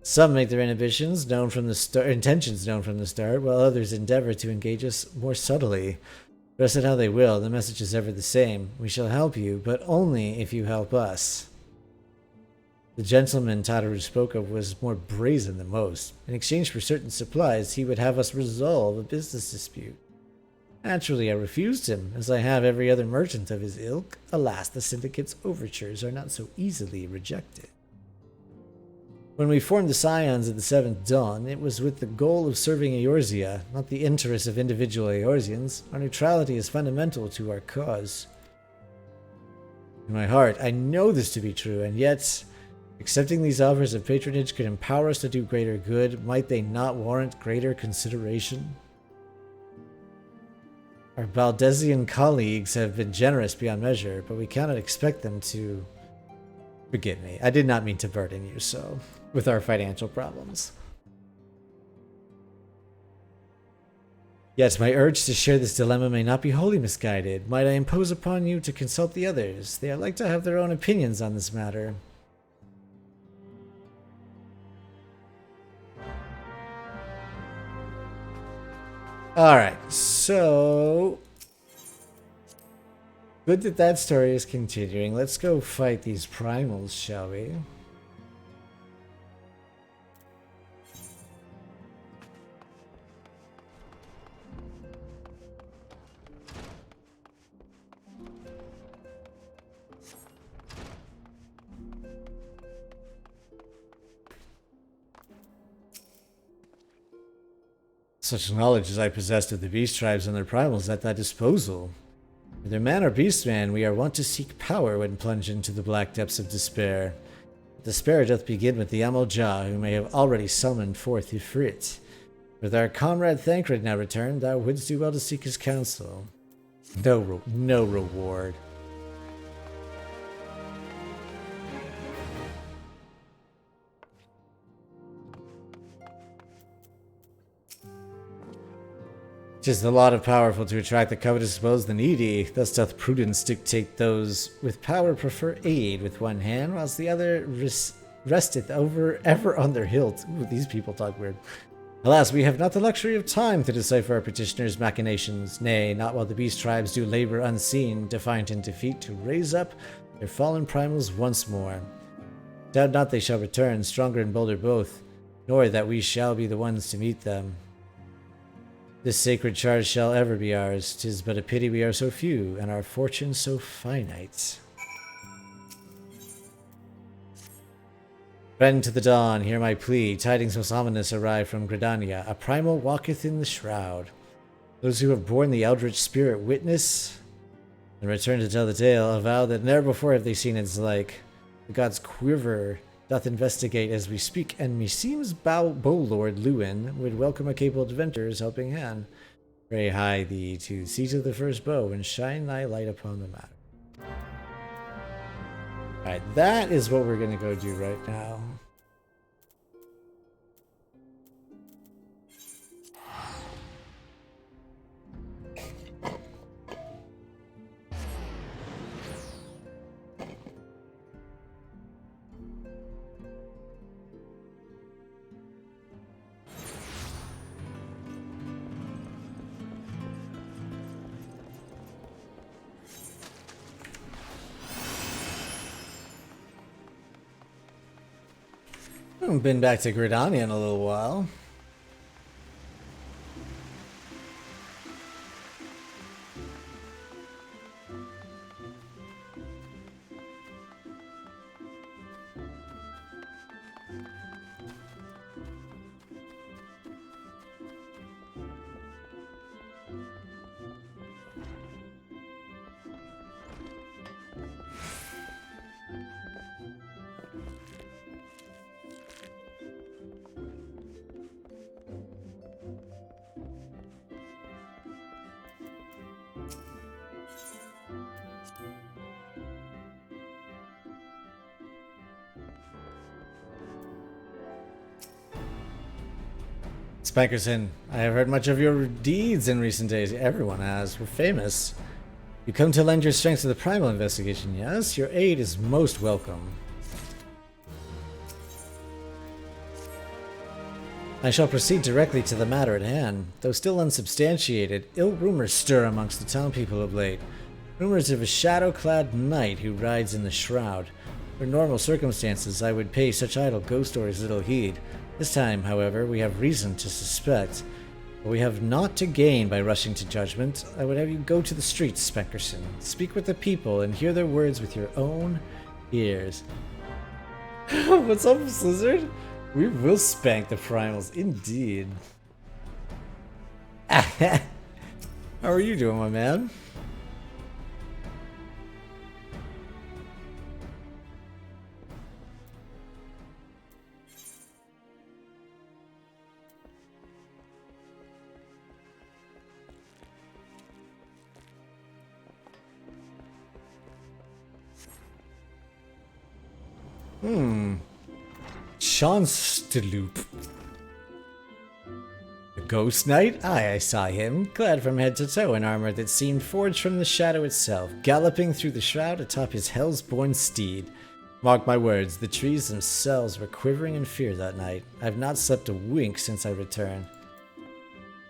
Some make their intentions known from the start, while others endeavor to engage us more subtly. Rest it how they will, the message is ever the same. We shall help you, but only if you help us. The gentleman Tataru spoke of was more brazen than most. In exchange for certain supplies, he would have us resolve a business dispute. Naturally, I refused him, as I have every other merchant of his ilk. Alas, the syndicate's overtures are not so easily rejected. When we formed the Scions of the Seventh Dawn, it was with the goal of serving Eorzea, not the interests of individual Eorzeans. Our neutrality is fundamental to our cause. In my heart, I know this to be true, and yet accepting these offers of patronage could empower us to do greater good. Might they not warrant greater consideration? Our Baldesian colleagues have been generous beyond measure, but we cannot expect them to... Forgive me, I did not mean to burden you so with our financial problems. Yet my urge to share this dilemma may not be wholly misguided. Might I impose upon you to consult the others? They are like to have their own opinions on this matter. Alright, so... good that that story is continuing. Let's go fight these primals, shall we? Such knowledge as I possessed of the beast tribes and their primals at thy disposal. Whether man or beastman, we are wont to seek power when plunged into the black depths of despair. Despair doth begin with the Amal-Jah, who may have already summoned forth Ifrit. With our comrade Thancred now returned, thou wouldst do well to seek his counsel. No reward. 'Tis the lot of powerful to attract the covetous as well as the needy. Thus doth prudence dictate those with power prefer aid with one hand, whilst the other resteth ever on their hilt. Ooh, these people talk weird. Alas, we have not the luxury of time to decipher our petitioners' machinations. Nay, not while the beast tribes do labor unseen, defiant in defeat, to raise up their fallen primals once more. Doubt not they shall return, stronger and bolder both, nor that we shall be the ones to meet them. This sacred charge shall ever be ours. 'Tis but a pity we are so few, and our fortune so finite. Friend to the dawn, hear my plea. Tidings most ominous arrive from Gridania. A primal walketh in the shroud. Those who have borne the eldritch spirit witness and return to tell the tale avow that ne'er before have they seen its like. The god's quiver doth investigate as we speak, and meseems Bow-Lord Lewin would welcome a capable adventurer's helping hand. Pray hie thee to seize of the first bow, and shine thy light upon the matter. Alright, that is what we're gonna go do right now. I haven't been back to Gridania in a little while. Spankerson, I have heard much of your deeds in recent days. Everyone has. We're famous. You come to lend your strength to the primal investigation, yes? Your aid is most welcome. I shall proceed directly to the matter at hand. Though still unsubstantiated, ill rumors stir amongst the town people of late. Rumors of a shadow-clad knight who rides in the shroud. For normal circumstances, I would pay such idle ghost stories little heed. This time, however, we have reason to suspect. But we have naught to gain by rushing to judgment. I would have you go to the streets, Spankerson. Speak with the people and hear their words with your own ears. What's up, Slizzard? We will spank the primals, indeed. How are you doing, my man? Chancellor. The Ghost Knight? Aye, I saw him, clad from head to toe in armor that seemed forged from the shadow itself, galloping through the shroud atop his hell's-born steed. Mark my words, the trees themselves were quivering in fear that night. I have not slept a wink since I returned.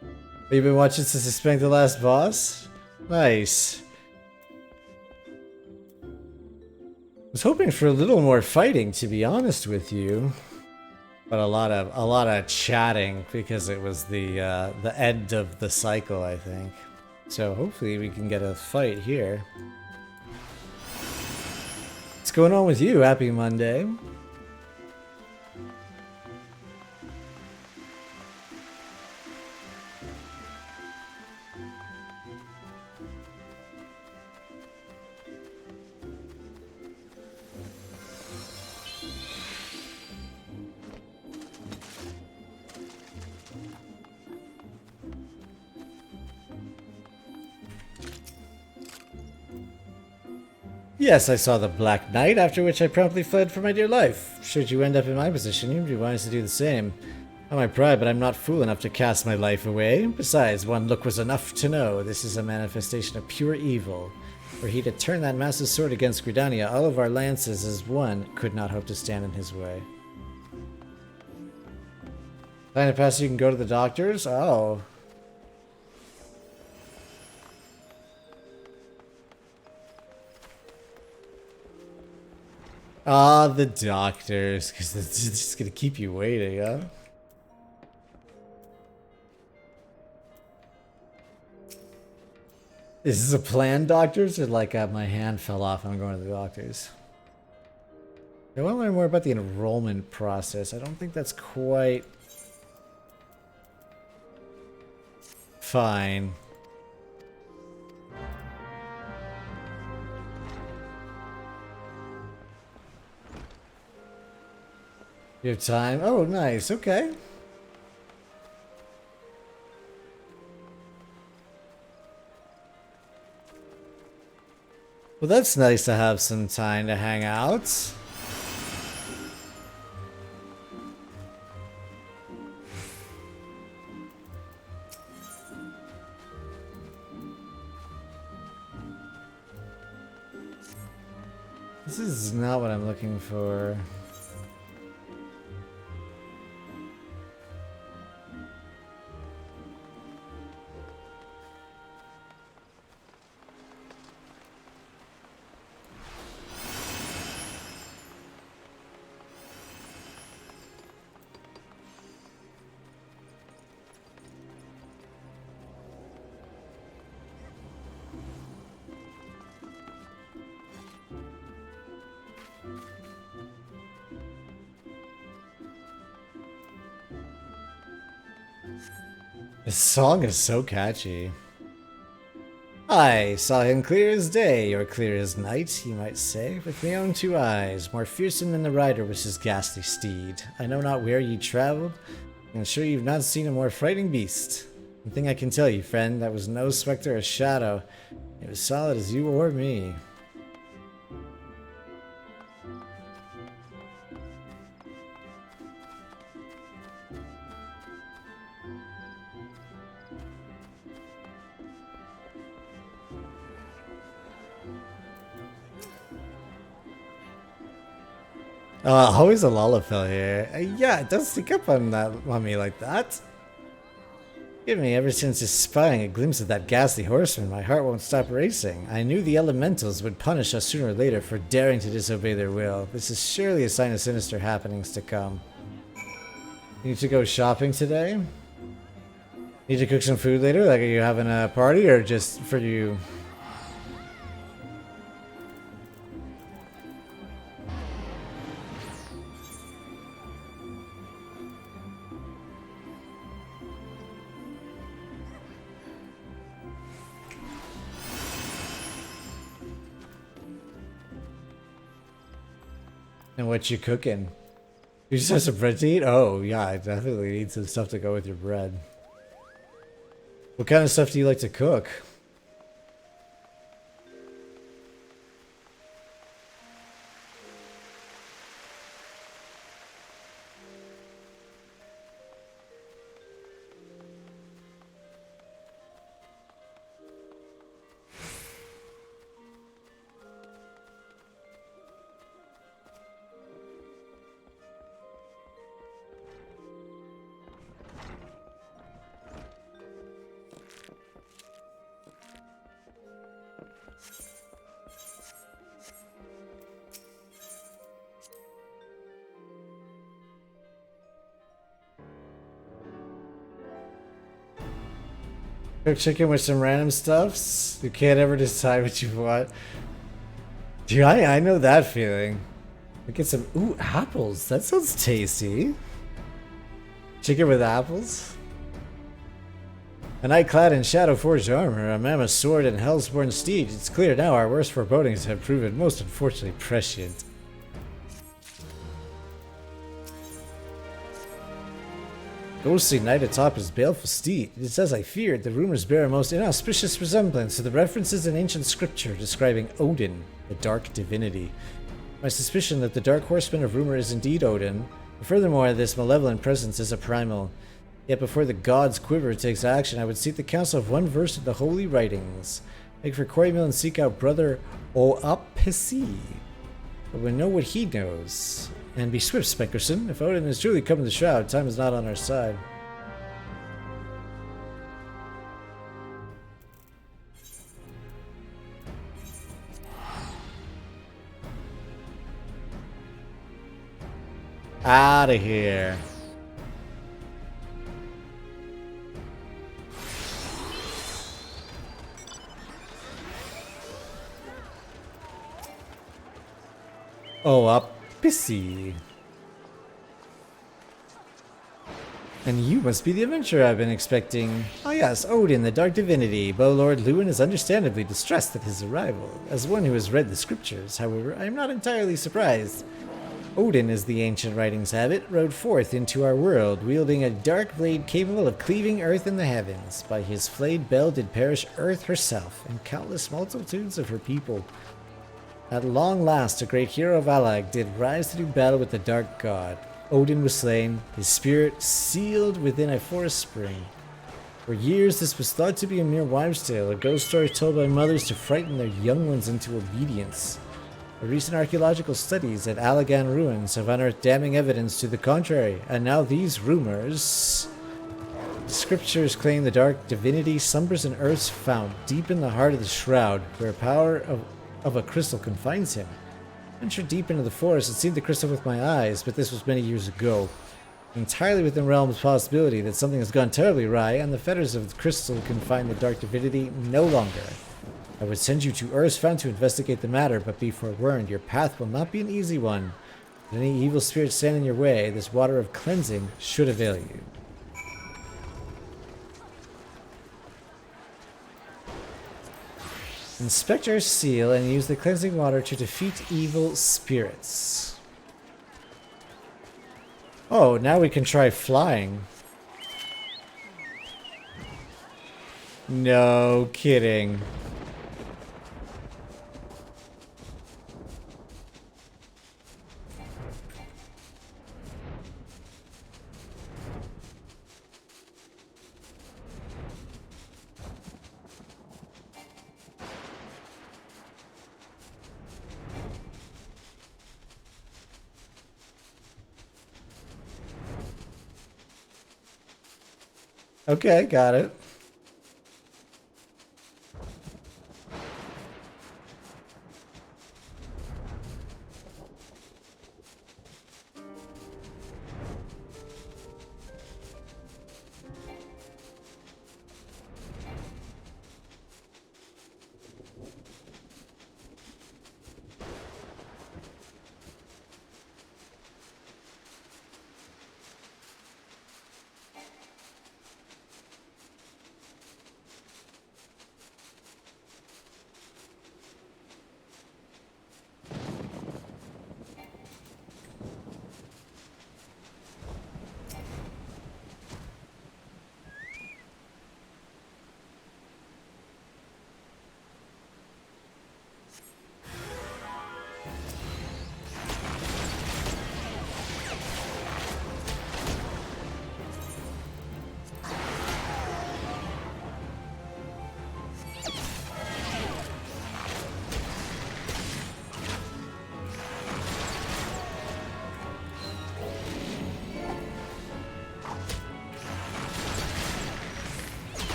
Have you been watching since I spanked the last boss? Nice. I was hoping for a little more fighting, to be honest with you, but a lot of chatting because it was the end of the cycle, I think. So hopefully we can get a fight here. What's going on with you? Happy Monday. Yes, I saw the Black Knight, after which I promptly fled for my dear life. Should you end up in my position, you'd be wise to do the same. I might pry, but I'm not fool enough to cast my life away. Besides, one look was enough to know this is a manifestation of pure evil. Were he to turn that massive sword against Gridania, all of our lances as one could not hope to stand in his way. Find a pass so you can go to the doctors? Oh. Ah, the doctors, because it's just gonna keep you waiting, huh? Is this a planned doctors, or like my hand fell off and I'm going to the doctors? I want to learn more about the enrollment process. I don't think that's quite fine. You have time? Oh, nice. Okay. Well, that's nice to have some time to hang out. This is not what I'm looking for. This song is so catchy. I saw him clear as day, or clear as night, you might say, with my own two eyes. More fearsome than the rider was his ghastly steed. I know not where ye travelled, and I'm sure you've not seen a more frightening beast. One thing I can tell you, friend, that was no spectre or shadow. It was solid as you or me. Always a Lullafell here. Yeah, it does sneak up on me like that. Give me, ever since just spying a glimpse of that ghastly horseman, my heart won't stop racing. I knew the elementals would punish us sooner or later for daring to disobey their will. This is surely a sign of sinister happenings to come. Need to go shopping today? Need to cook some food later? Like, are you having a party or just for you? And what you cooking? You just have some bread to eat? Oh, yeah, I definitely need some stuff to go with your bread. What kind of stuff do you like to cook? Cook chicken with some random stuffs? You can't ever decide what you want. Dude, I know that feeling. We get some... Ooh, apples. That sounds tasty. Chicken with apples? A knight clad in shadow-forged armor, a mammoth sword, and hellsborn steed. It's clear now our worst forebodings have proven most unfortunately prescient. Ghostly knight atop his baleful steed. It is as I feared. The rumors bear a most inauspicious resemblance to the references in ancient scripture describing Odin, the dark divinity. My suspicion that the dark horseman of rumor is indeed Odin, Furthermore, this malevolent presence is a primal. Yet before the god's quiver takes action, I would seek the counsel of one versed in the holy writings. Make for Corymil and seek out Brother Oapisi. But we'll know what he knows. And be swift, Spenkerson. If Odin has truly come to the Shroud, time is not on our side. Out of here. Oh, up pissy. And you must be the adventurer I've been expecting. Oh yes, Odin, the dark divinity. But Lord Lewin is understandably distressed at his arrival. As one who has read the scriptures, however, I am not entirely surprised. Odin, as the ancient writings have it, rode forth into our world, wielding a dark blade capable of cleaving earth and the heavens. By his flayed bell did perish earth herself, and countless multitudes of her people. At long last, a great hero of Alag did rise to do battle with the dark god. Odin was slain, his spirit sealed within a forest spring. For years this was thought to be a mere wives' tale, a ghost story told by mothers to frighten their young ones into obedience. The recent archaeological studies at Allagan ruins have unearthed damning evidence to the contrary, and now these rumors... The scriptures claim the dark divinity slumbers in Earth's fount, deep in the heart of the Shroud, where power of a crystal confines him. I ventured deep into the forest and seen the crystal with my eyes, but this was many years ago. Entirely within realm's possibility that something has gone terribly awry, and the fetters of the crystal confine the dark divinity no longer. I would send you to Earth's fount to investigate the matter, but be forewarned, your path will not be an easy one. If any evil spirits stand in your way, this water of cleansing should avail you. Inspect our seal and use the cleansing water to defeat evil spirits. Oh, now we can try flying. No kidding. Okay, got it.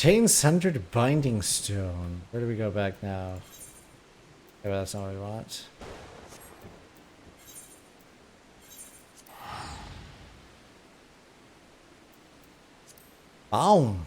Chain-centered binding stone. Where do we go back now? Okay, well, that's not what we want. Boom.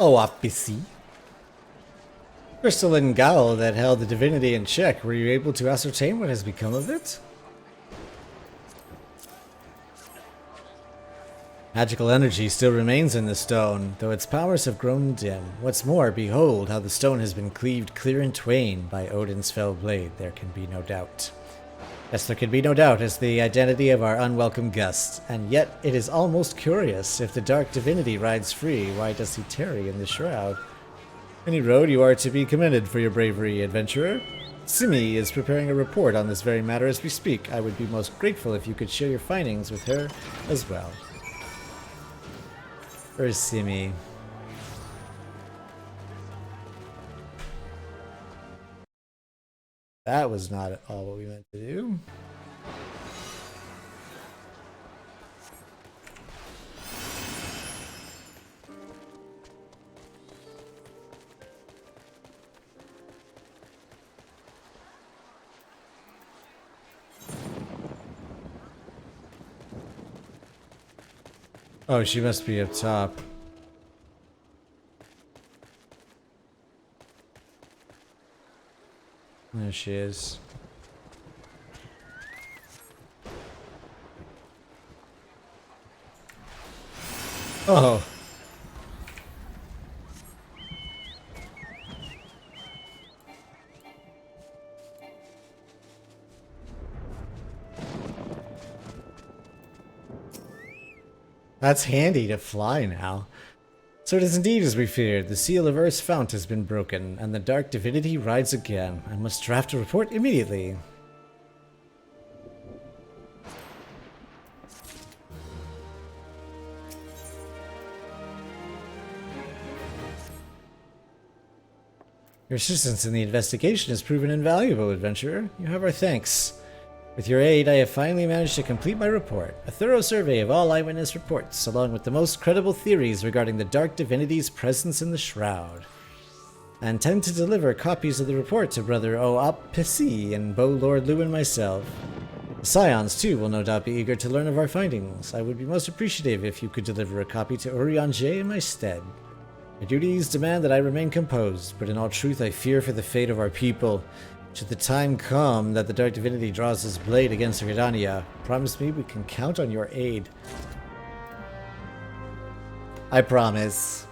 Oh, PC. Crystalline Gaul that held the divinity in check. Were you able to ascertain what has become of it? Magical energy still remains in the stone, though its powers have grown dim. What's more, behold how the stone has been cleaved clear in twain by Odin's fell blade. There can be no doubt. Yes, there can be no doubt as the identity of our unwelcome guest, and yet it is almost curious. If the dark divinity rides free, why does he tarry in the shroud? Any road, you are to be commended for your bravery, adventurer. Simi is preparing a report on this very matter as we speak. I would be most grateful if you could share your findings with her as well. Where's Simi? That was not at all what we meant to do. Oh, she must be up top. There she is. Oh. That's handy to fly now. So it is indeed as we feared. The seal of Earth's fount has been broken, and the dark divinity rides again. I must draft a report immediately. Your assistance in the investigation has proven invaluable, adventurer. You have our thanks. With your aid, I have finally managed to complete my report. A thorough survey of all eyewitness reports, along with the most credible theories regarding the dark divinity's presence in the shroud. I intend to deliver copies of the report to Brother Oapisi and Bow Lord Lu and myself. The Scions, too, will no doubt be eager to learn of our findings. I would be most appreciative if you could deliver a copy to Urianger in my stead. My duties demand that I remain composed, but in all truth I fear for the fate of our people. Should the time come that the Dark Divinity draws his blade against Redania, promise me we can count on your aid. I promise.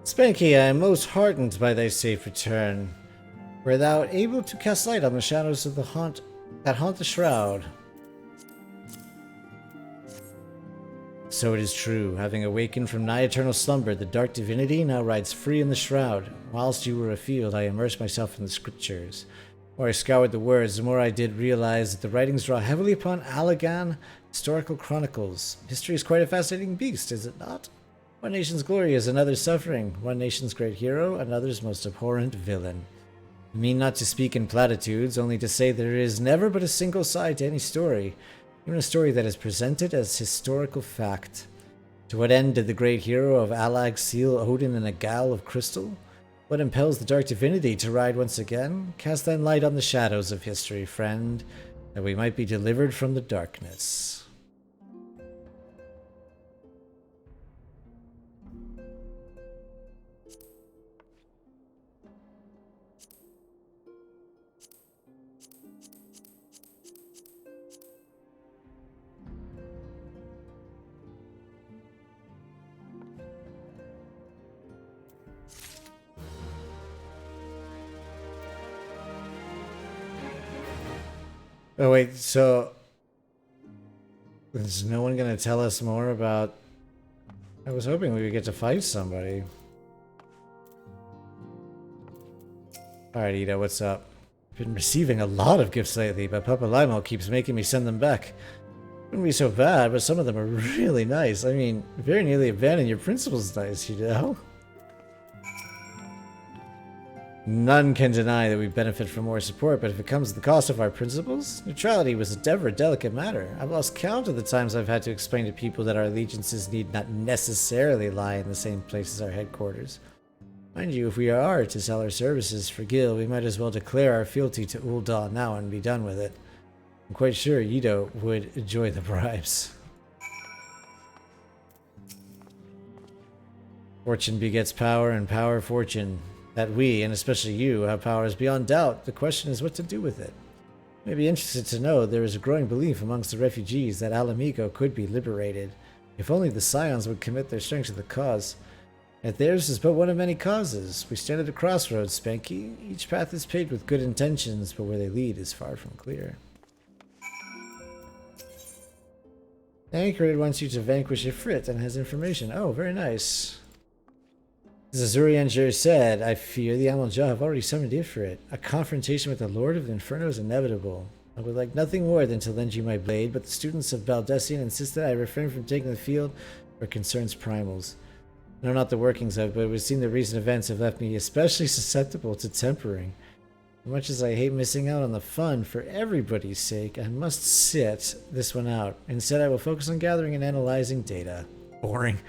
Spanky, I am most heartened by thy safe return. Were thou able to cast light on the shadows of that haunt the shroud? So it is true. Having awakened from nigh eternal slumber, the dark divinity now rides free in the shroud. Whilst you were afield, I immersed myself in the scriptures. The more I scoured the words, the more I did realize that the writings draw heavily upon Allagan historical chronicles. History is quite a fascinating beast, is it not? One nation's glory is another's suffering. One nation's great hero, another's most abhorrent villain. I mean not to speak in platitudes, only to say there is never but a single side to any story, even a story that is presented as historical fact. To what end did the great hero of Allag seal Odin in a gall of crystal? What impels the dark divinity to ride once again? Cast thine light on the shadows of history, friend, that we might be delivered from the darkness. Oh wait, so is no one gonna tell us more about... I was hoping we would get to fight somebody. Alright, Ida, what's up? I've been receiving a lot of gifts lately, but Papa Limo keeps making me send them back. Wouldn't be so bad, but some of them are really nice. I mean, very nearly abandon your principles nice, you know? None can deny that we benefit from more support, but if it comes at the cost of our principles, neutrality was ever a delicate matter. I've lost count of the times I've had to explain to people that our allegiances need not necessarily lie in the same place as our headquarters. Mind you, if we are to sell our services for Gil, we might as well declare our fealty to Ul'dah now and be done with it. I'm quite sure Yido would enjoy the bribes. Fortune begets power, and power fortune. That we, and especially you, have power is beyond doubt. The question is what to do with it. You may be interested to know there is a growing belief amongst the refugees that Alamico could be liberated, if only the Scions would commit their strength to the cause. Yet theirs is but one of many causes. We stand at a crossroads, Spanky. Each path is paved with good intentions, but where they lead is far from clear. Anchored wants you to vanquish Ifrit and has information. Oh, very nice. As Azurianger said, I fear the Amal-Jah have already summoned Ifrit. A confrontation with the Lord of the Inferno is inevitable. I would like nothing more than to lend you my blade, but the students of Baldessian insist that I refrain from taking the field where concerns primals. I know not the workings of it, but it would seem the recent events have left me especially susceptible to tempering. As much as I hate missing out on the fun for everybody's sake, I must sit this one out. Instead, I will focus on gathering and analyzing data. Boring.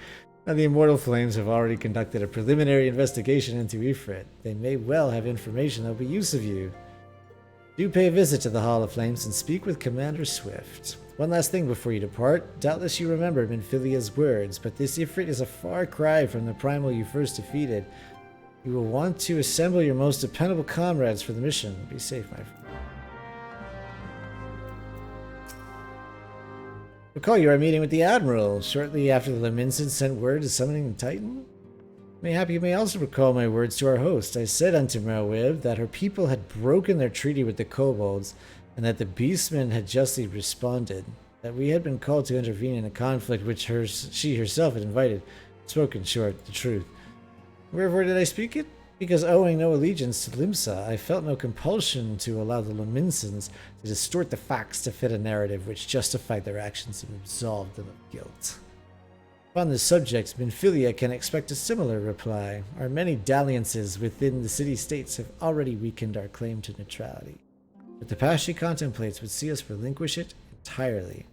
Now, the Immortal Flames have already conducted a preliminary investigation into Ifrit. They may well have information that will be use of you. Do pay a visit to the Hall of Flames and speak with Commander Swift. One last thing before you depart. Doubtless you remember Minfilia's words, but this Ifrit is a far cry from the primal you first defeated. You will want to assemble your most dependable comrades for the mission. Be safe, my friend. Recall you are meeting with the Admiral shortly after the Laminsons sent word to summoning the Titan? Mayhap you may also recall my words to our host. I said unto Merwib that her people had broken their treaty with the kobolds, and that the beastmen had justly responded, that we had been called to intervene in a conflict which she herself had invited. Spoken short, the truth. Wherefore did I speak it? Because owing no allegiance to Limsa, I felt no compulsion to allow the Laminsons to distort the facts to fit a narrative which justified their actions and absolved them of guilt. Upon this subject, Minfilia can expect a similar reply. Our many dalliances within the city-states have already weakened our claim to neutrality. But the path she contemplates would see us relinquish it entirely.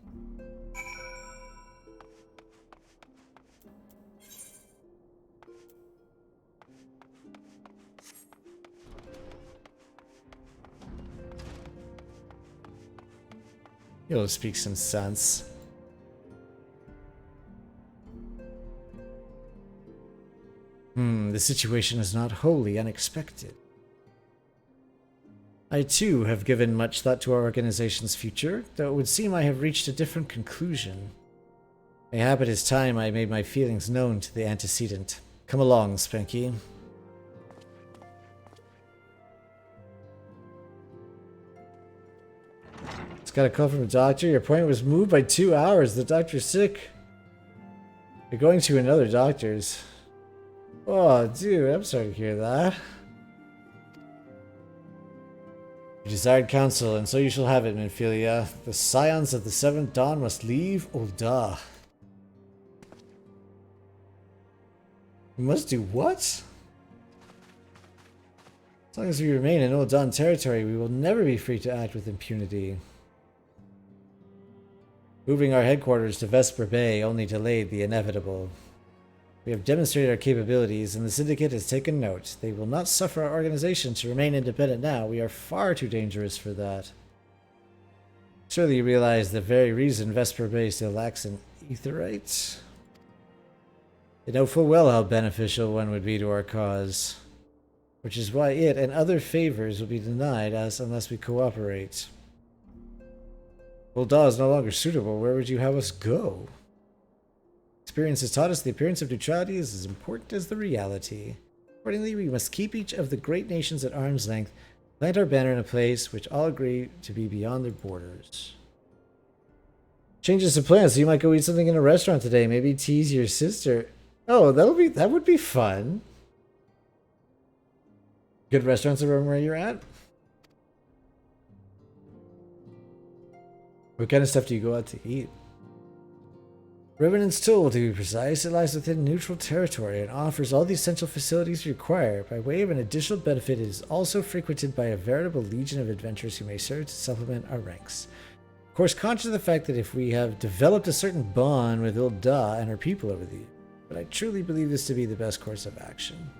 You'll speak some sense. The situation is not wholly unexpected. I too have given much thought to our organization's future, though it would seem I have reached a different conclusion. Mayhap it is time I made my feelings known to the antecedent. Come along, Spanky. Just got a call from a doctor. Your appointment was moved by 2 hours. The doctor's sick. You're going to another doctor's. Oh, dude, I'm sorry to hear that. You desired counsel, and so you shall have it, Minfilia. The Scions of the Seventh Dawn must leave Ul'dah. We must do what? As long as we remain in Ul'dah territory, we will never be free to act with impunity. Moving our headquarters to Vesper Bay only delayed the inevitable. We have demonstrated our capabilities, and the Syndicate has taken note. They will not suffer our organization to remain independent now. We are far too dangerous for that. Surely you realize the very reason Vesper Bay still lacks an aetherite? They know full well how beneficial one would be to our cause, which is why it and other favors will be denied us unless we cooperate. Ul'dah is no longer suitable. Where would you have us go? Experience has taught us the appearance of neutrality is as important as the reality. Accordingly, we must keep each of the great nations at arm's length, plant our banner in a place which all agree to be beyond their borders. Changes to plans, so you might go eat something in a restaurant today. Maybe tease your sister. Oh, that would be fun. Good restaurants around where you're at? What kind of stuff do you go out to eat? Revenant's Toll, to be precise, it lies within neutral territory and offers all the essential facilities you require. By way of an additional benefit, it is also frequented by a veritable legion of adventurers who may serve to supplement our ranks. Of course, conscious of the fact that if we have developed a certain bond with Ul'dah and her people over the years, but I truly believe this to be the best course of action.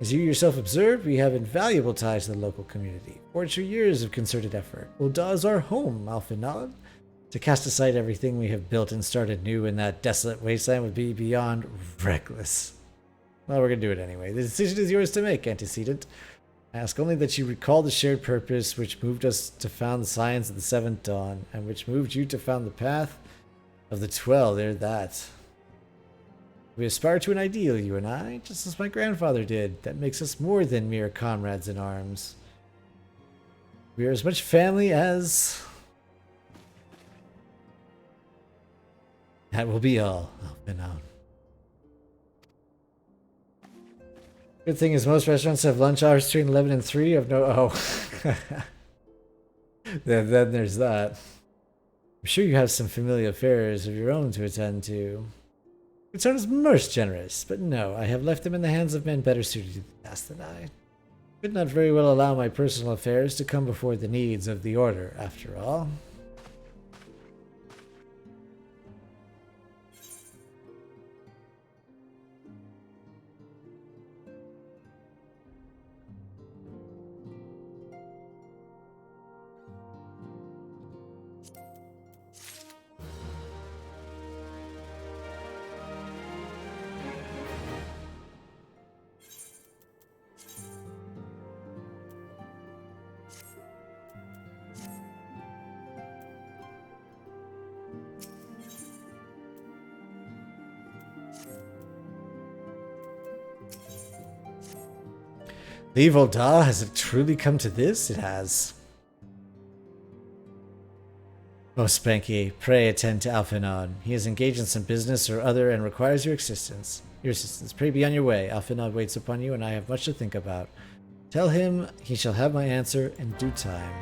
As you yourself observed, we have invaluable ties to the local community. Forged through years of concerted effort. Ul'dah is our home, Al-Finad. To cast aside everything we have built and started new in that desolate wasteland would be beyond reckless. Well, we're going to do it anyway. The decision is yours to make, Antecedent. I ask only that you recall the shared purpose which moved us to found the Scions of the Seventh Dawn, and which moved you to found the path of the 12. They're that. We aspire to an ideal, you and I, just as my grandfather did, that makes us more than mere comrades in arms. We are as much family as... That will be all. Al-Finad. Good thing is most restaurants have lunch hours between 11 and 3 of no... Oh. then there's that. I'm sure you have some familiar affairs of your own to attend to. Concern is most generous, but no, I have left them in the hands of men better suited to the task than I. Could not very well allow my personal affairs to come before the needs of the Order, after all. Leave Ul'dah? Has it truly come to this? It has. Oh, Spanky, pray attend to Al-Finad. He is engaged in some business or other and requires your assistance. Pray be on your way. Al-Finad waits upon you, and I have much to think about. Tell him he shall have my answer in due time.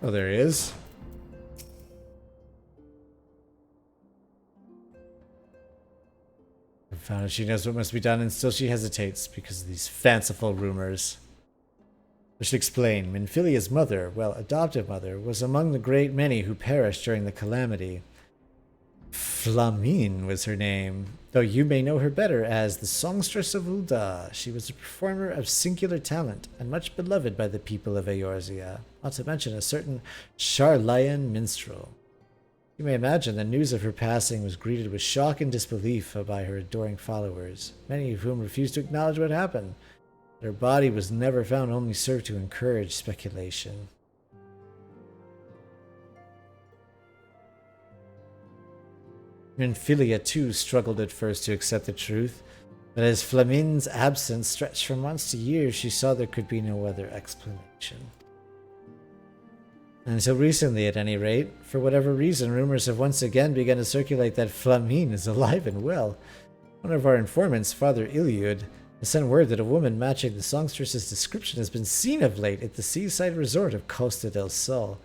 Oh, there he is. Confounded, she knows what must be done, and still she hesitates because of these fanciful rumors. I should explain. Minfilia's mother, well, adoptive mother, was among the great many who perished during the calamity. Flamine was her name, though you may know her better as the songstress of Ul'dah. She was a performer of singular talent and much beloved by the people of Eorzea, not to mention a certain Sharlayan minstrel. You may imagine the news of her passing was greeted with shock and disbelief by her adoring followers, many of whom refused to acknowledge what happened. Her body was never found, only served to encourage speculation. Minfilia too struggled at first to accept the truth, but as Flamine's absence stretched from months to years, she saw there could be no other explanation. Until recently, at any rate, for whatever reason, rumors have once again begun to circulate that Flamine is alive and well. One of our informants, Father Iliud, has sent word that a woman matching the songstress's description has been seen of late at the seaside resort of Costa del Sol.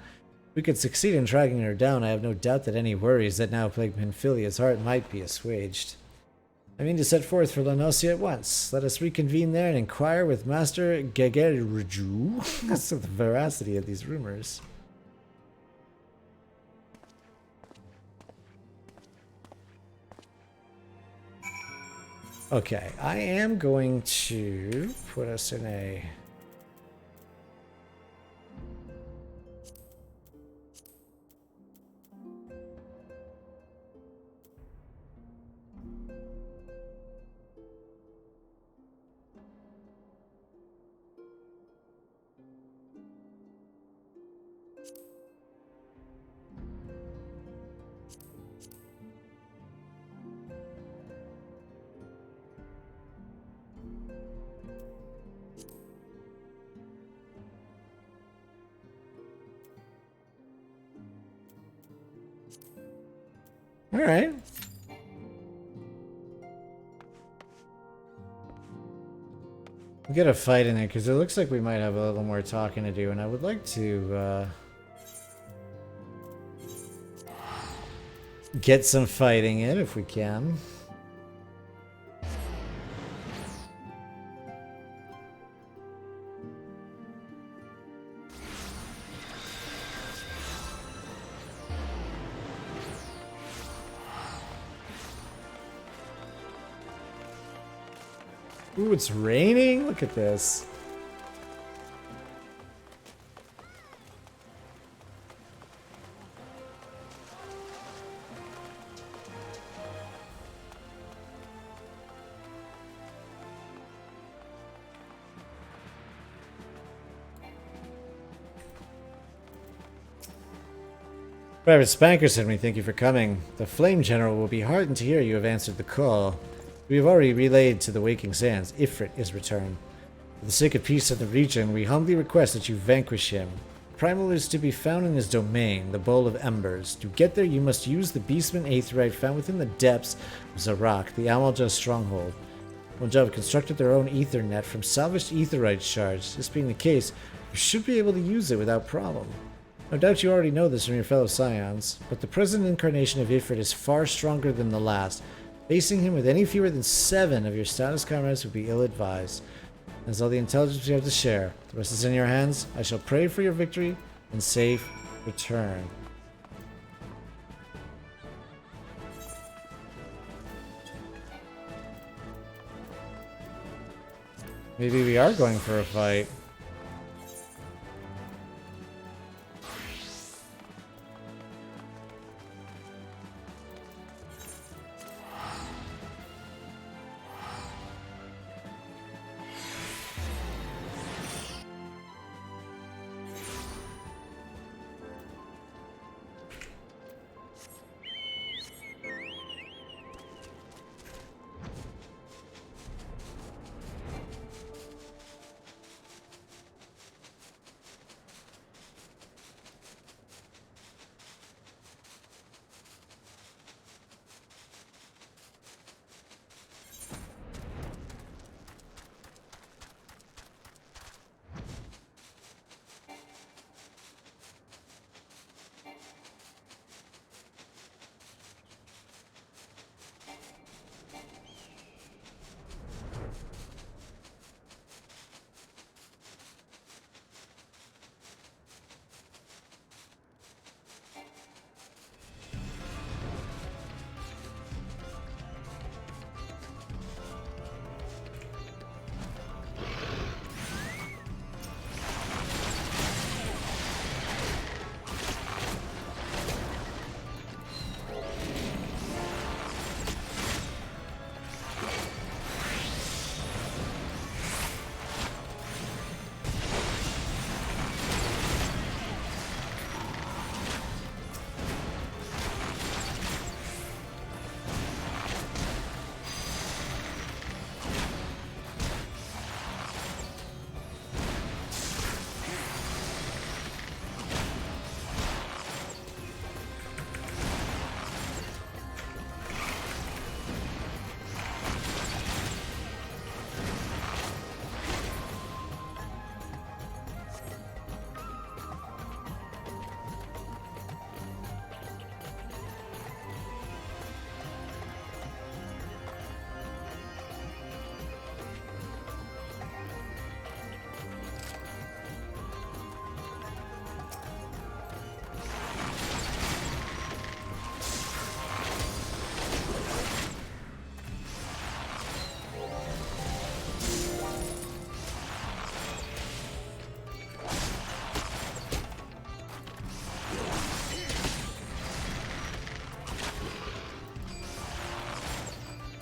If we could succeed in tracking her down, I have no doubt that any worries that now plague Penphilia's heart might be assuaged. I mean to set forth for Lenosia at once. Let us reconvene there and inquire with Master Gegerju as to the veracity of these rumors. Okay, I am going to put us in a... All right. We'll get a fight in there because it looks like we might have a little more talking to do, and I would like to get some fighting in if we can. Ooh, it's raining? Look at this. Private Spankerson, we thank you for coming. The Flame General will be heartened to hear you have answered the call. We have already relayed to the Waking Sands. Ifrit is returned. For the sake of peace in the region, we humbly request that you vanquish him. Primal is to be found in his domain, the Bowl of Embers. To get there, you must use the Beastman Aetherite found within the depths of Zarak, the Amalja stronghold. Amalja have constructed their own ether net from salvaged Aetherite shards. This being the case, you should be able to use it without problem. No doubt you already know this from your fellow Scions, but the present incarnation of Ifrit is far stronger than the last. Facing him with any fewer than 7 of your stoutest comrades would be ill-advised. That's all the intelligence we have to share. The rest is in your hands. I shall pray for your victory and safe return. Maybe we are going for a fight.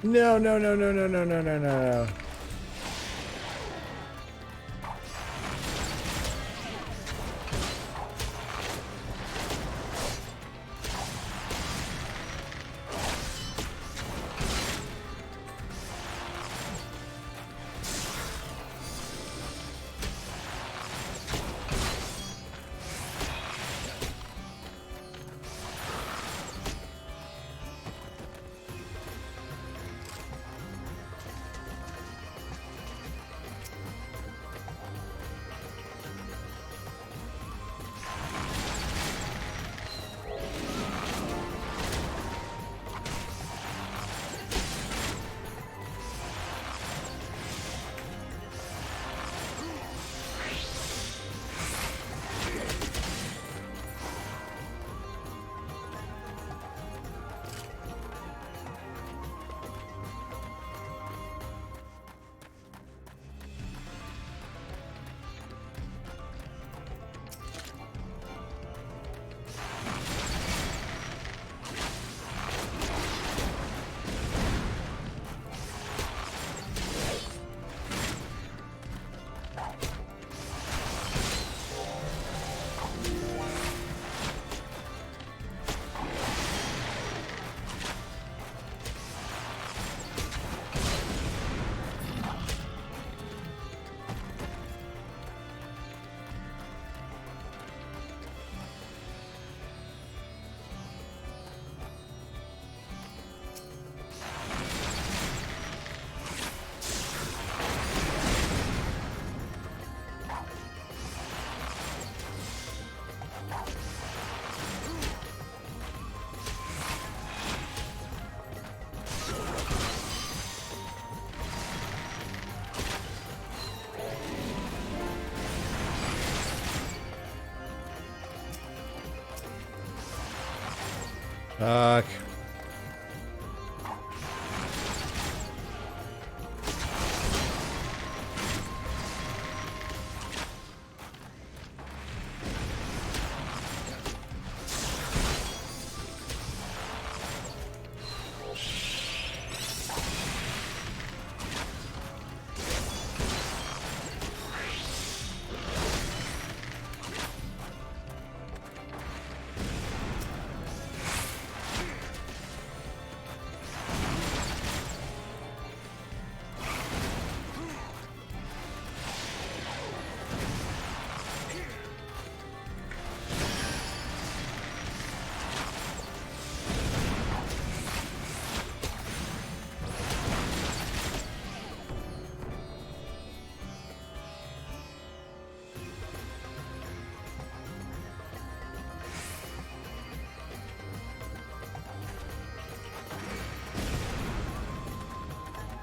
No, no, no, no, no, no, no, no, no. Fuck.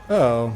Oh.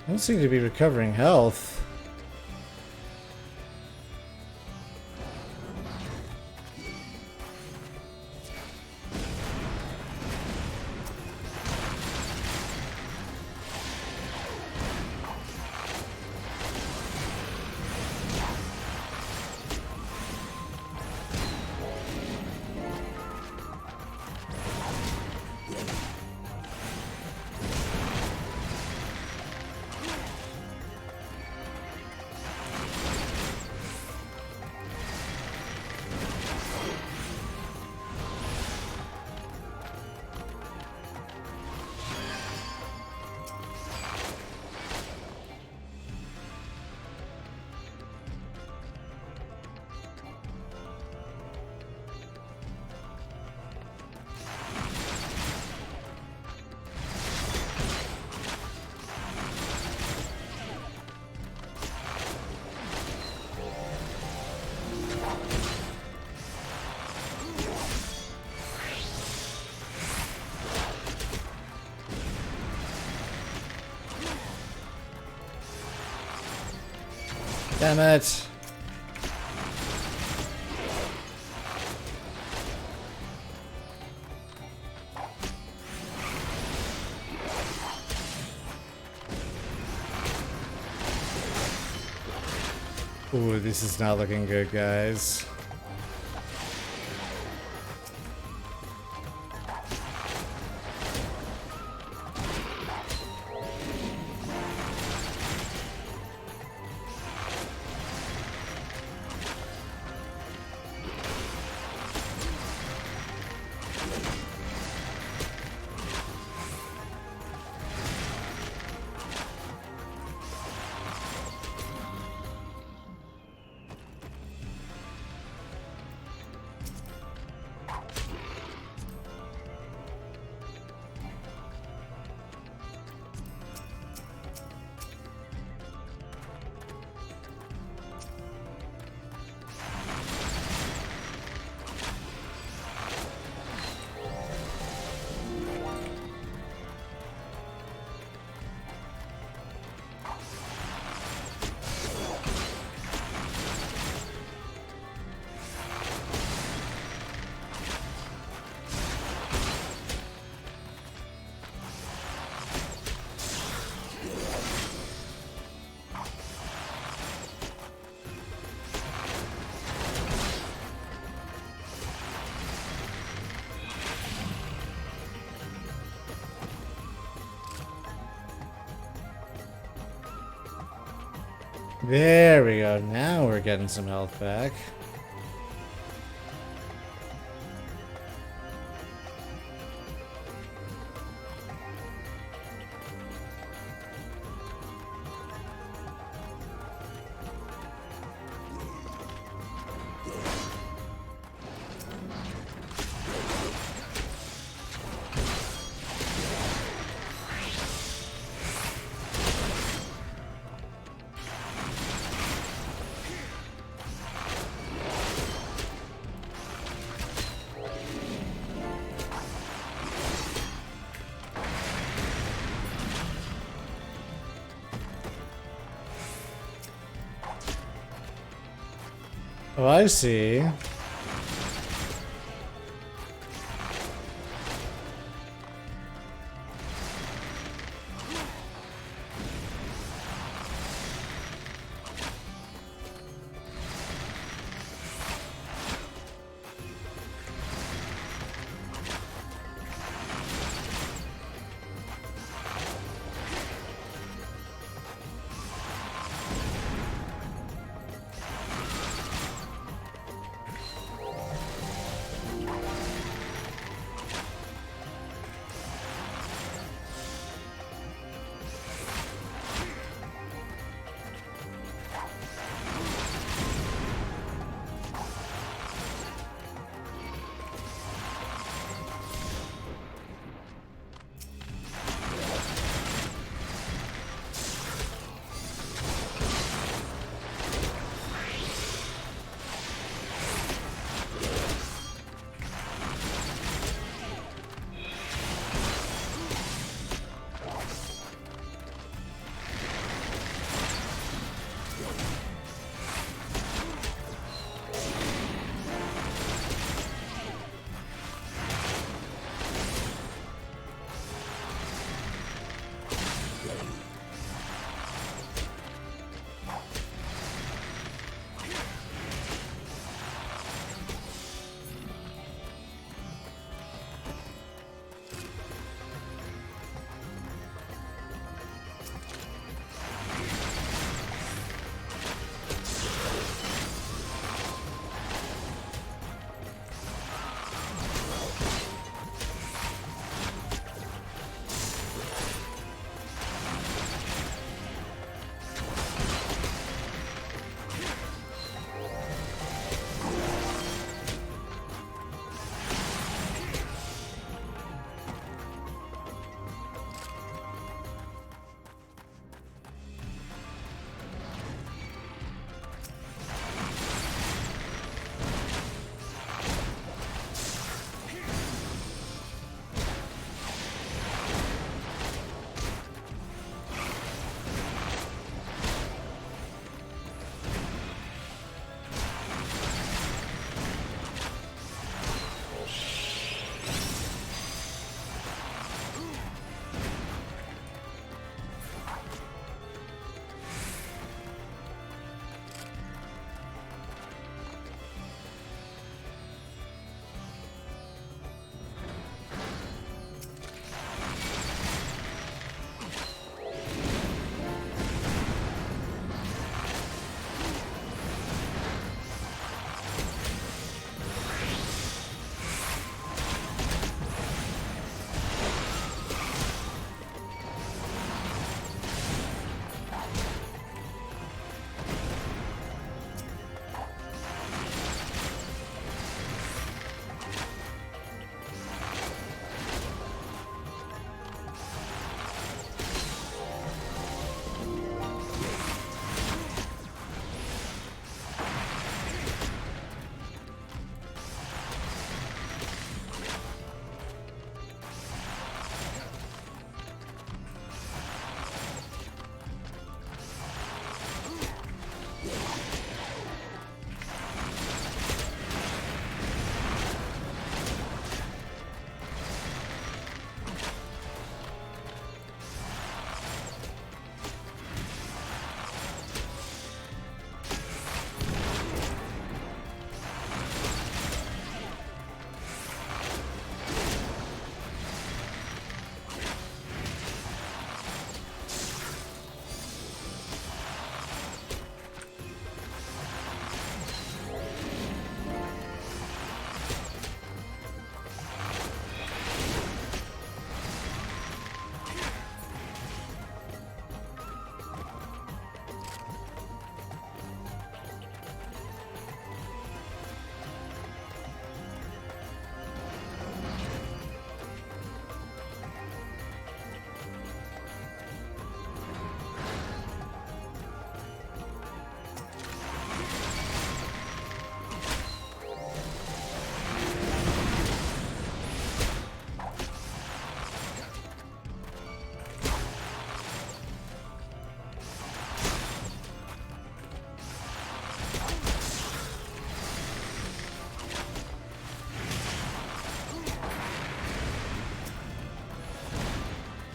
I don't seem to be recovering health. Damn it. Ooh, this is not looking good, guys. There we go. Now we're getting some health back. Oh, I see.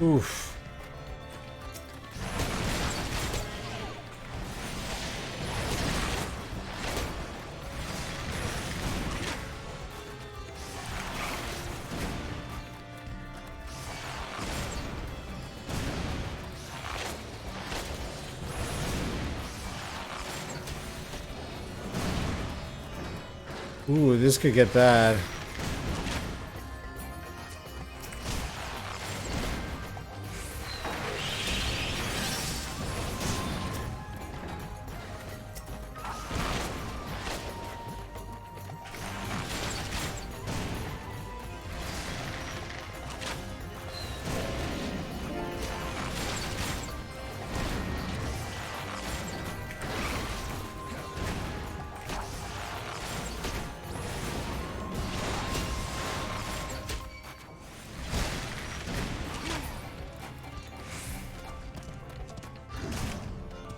Oof. Ooh, this could get bad.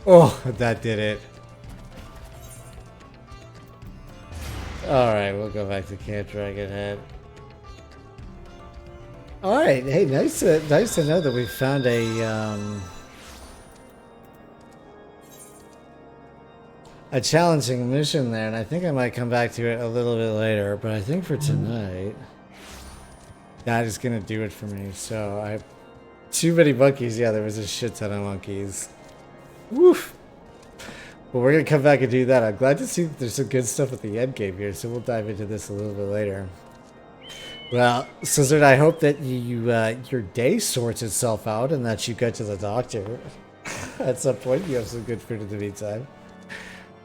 Oh, that did it. Alright, we'll go back to Camp Dragonhead. Alright, hey, nice to know that we found a challenging mission there, and I think I might come back to it a little bit later, but I think for tonight, that is gonna do it for me. So I too many monkeys. Yeah, there was a shit ton of monkeys. Woof. Well, we're gonna come back and do that. I'm glad to see that there's some good stuff at the end game here, so we'll dive into this a little bit later. Well, Slizzard, I hope that your day sorts itself out and that you get to the doctor at some point. You have some good food in the meantime.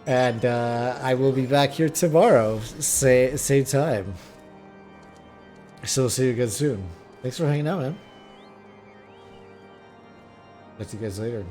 And I will be back here tomorrow, same time. So we'll see you again soon. Thanks for hanging out, man. Talk to you guys later.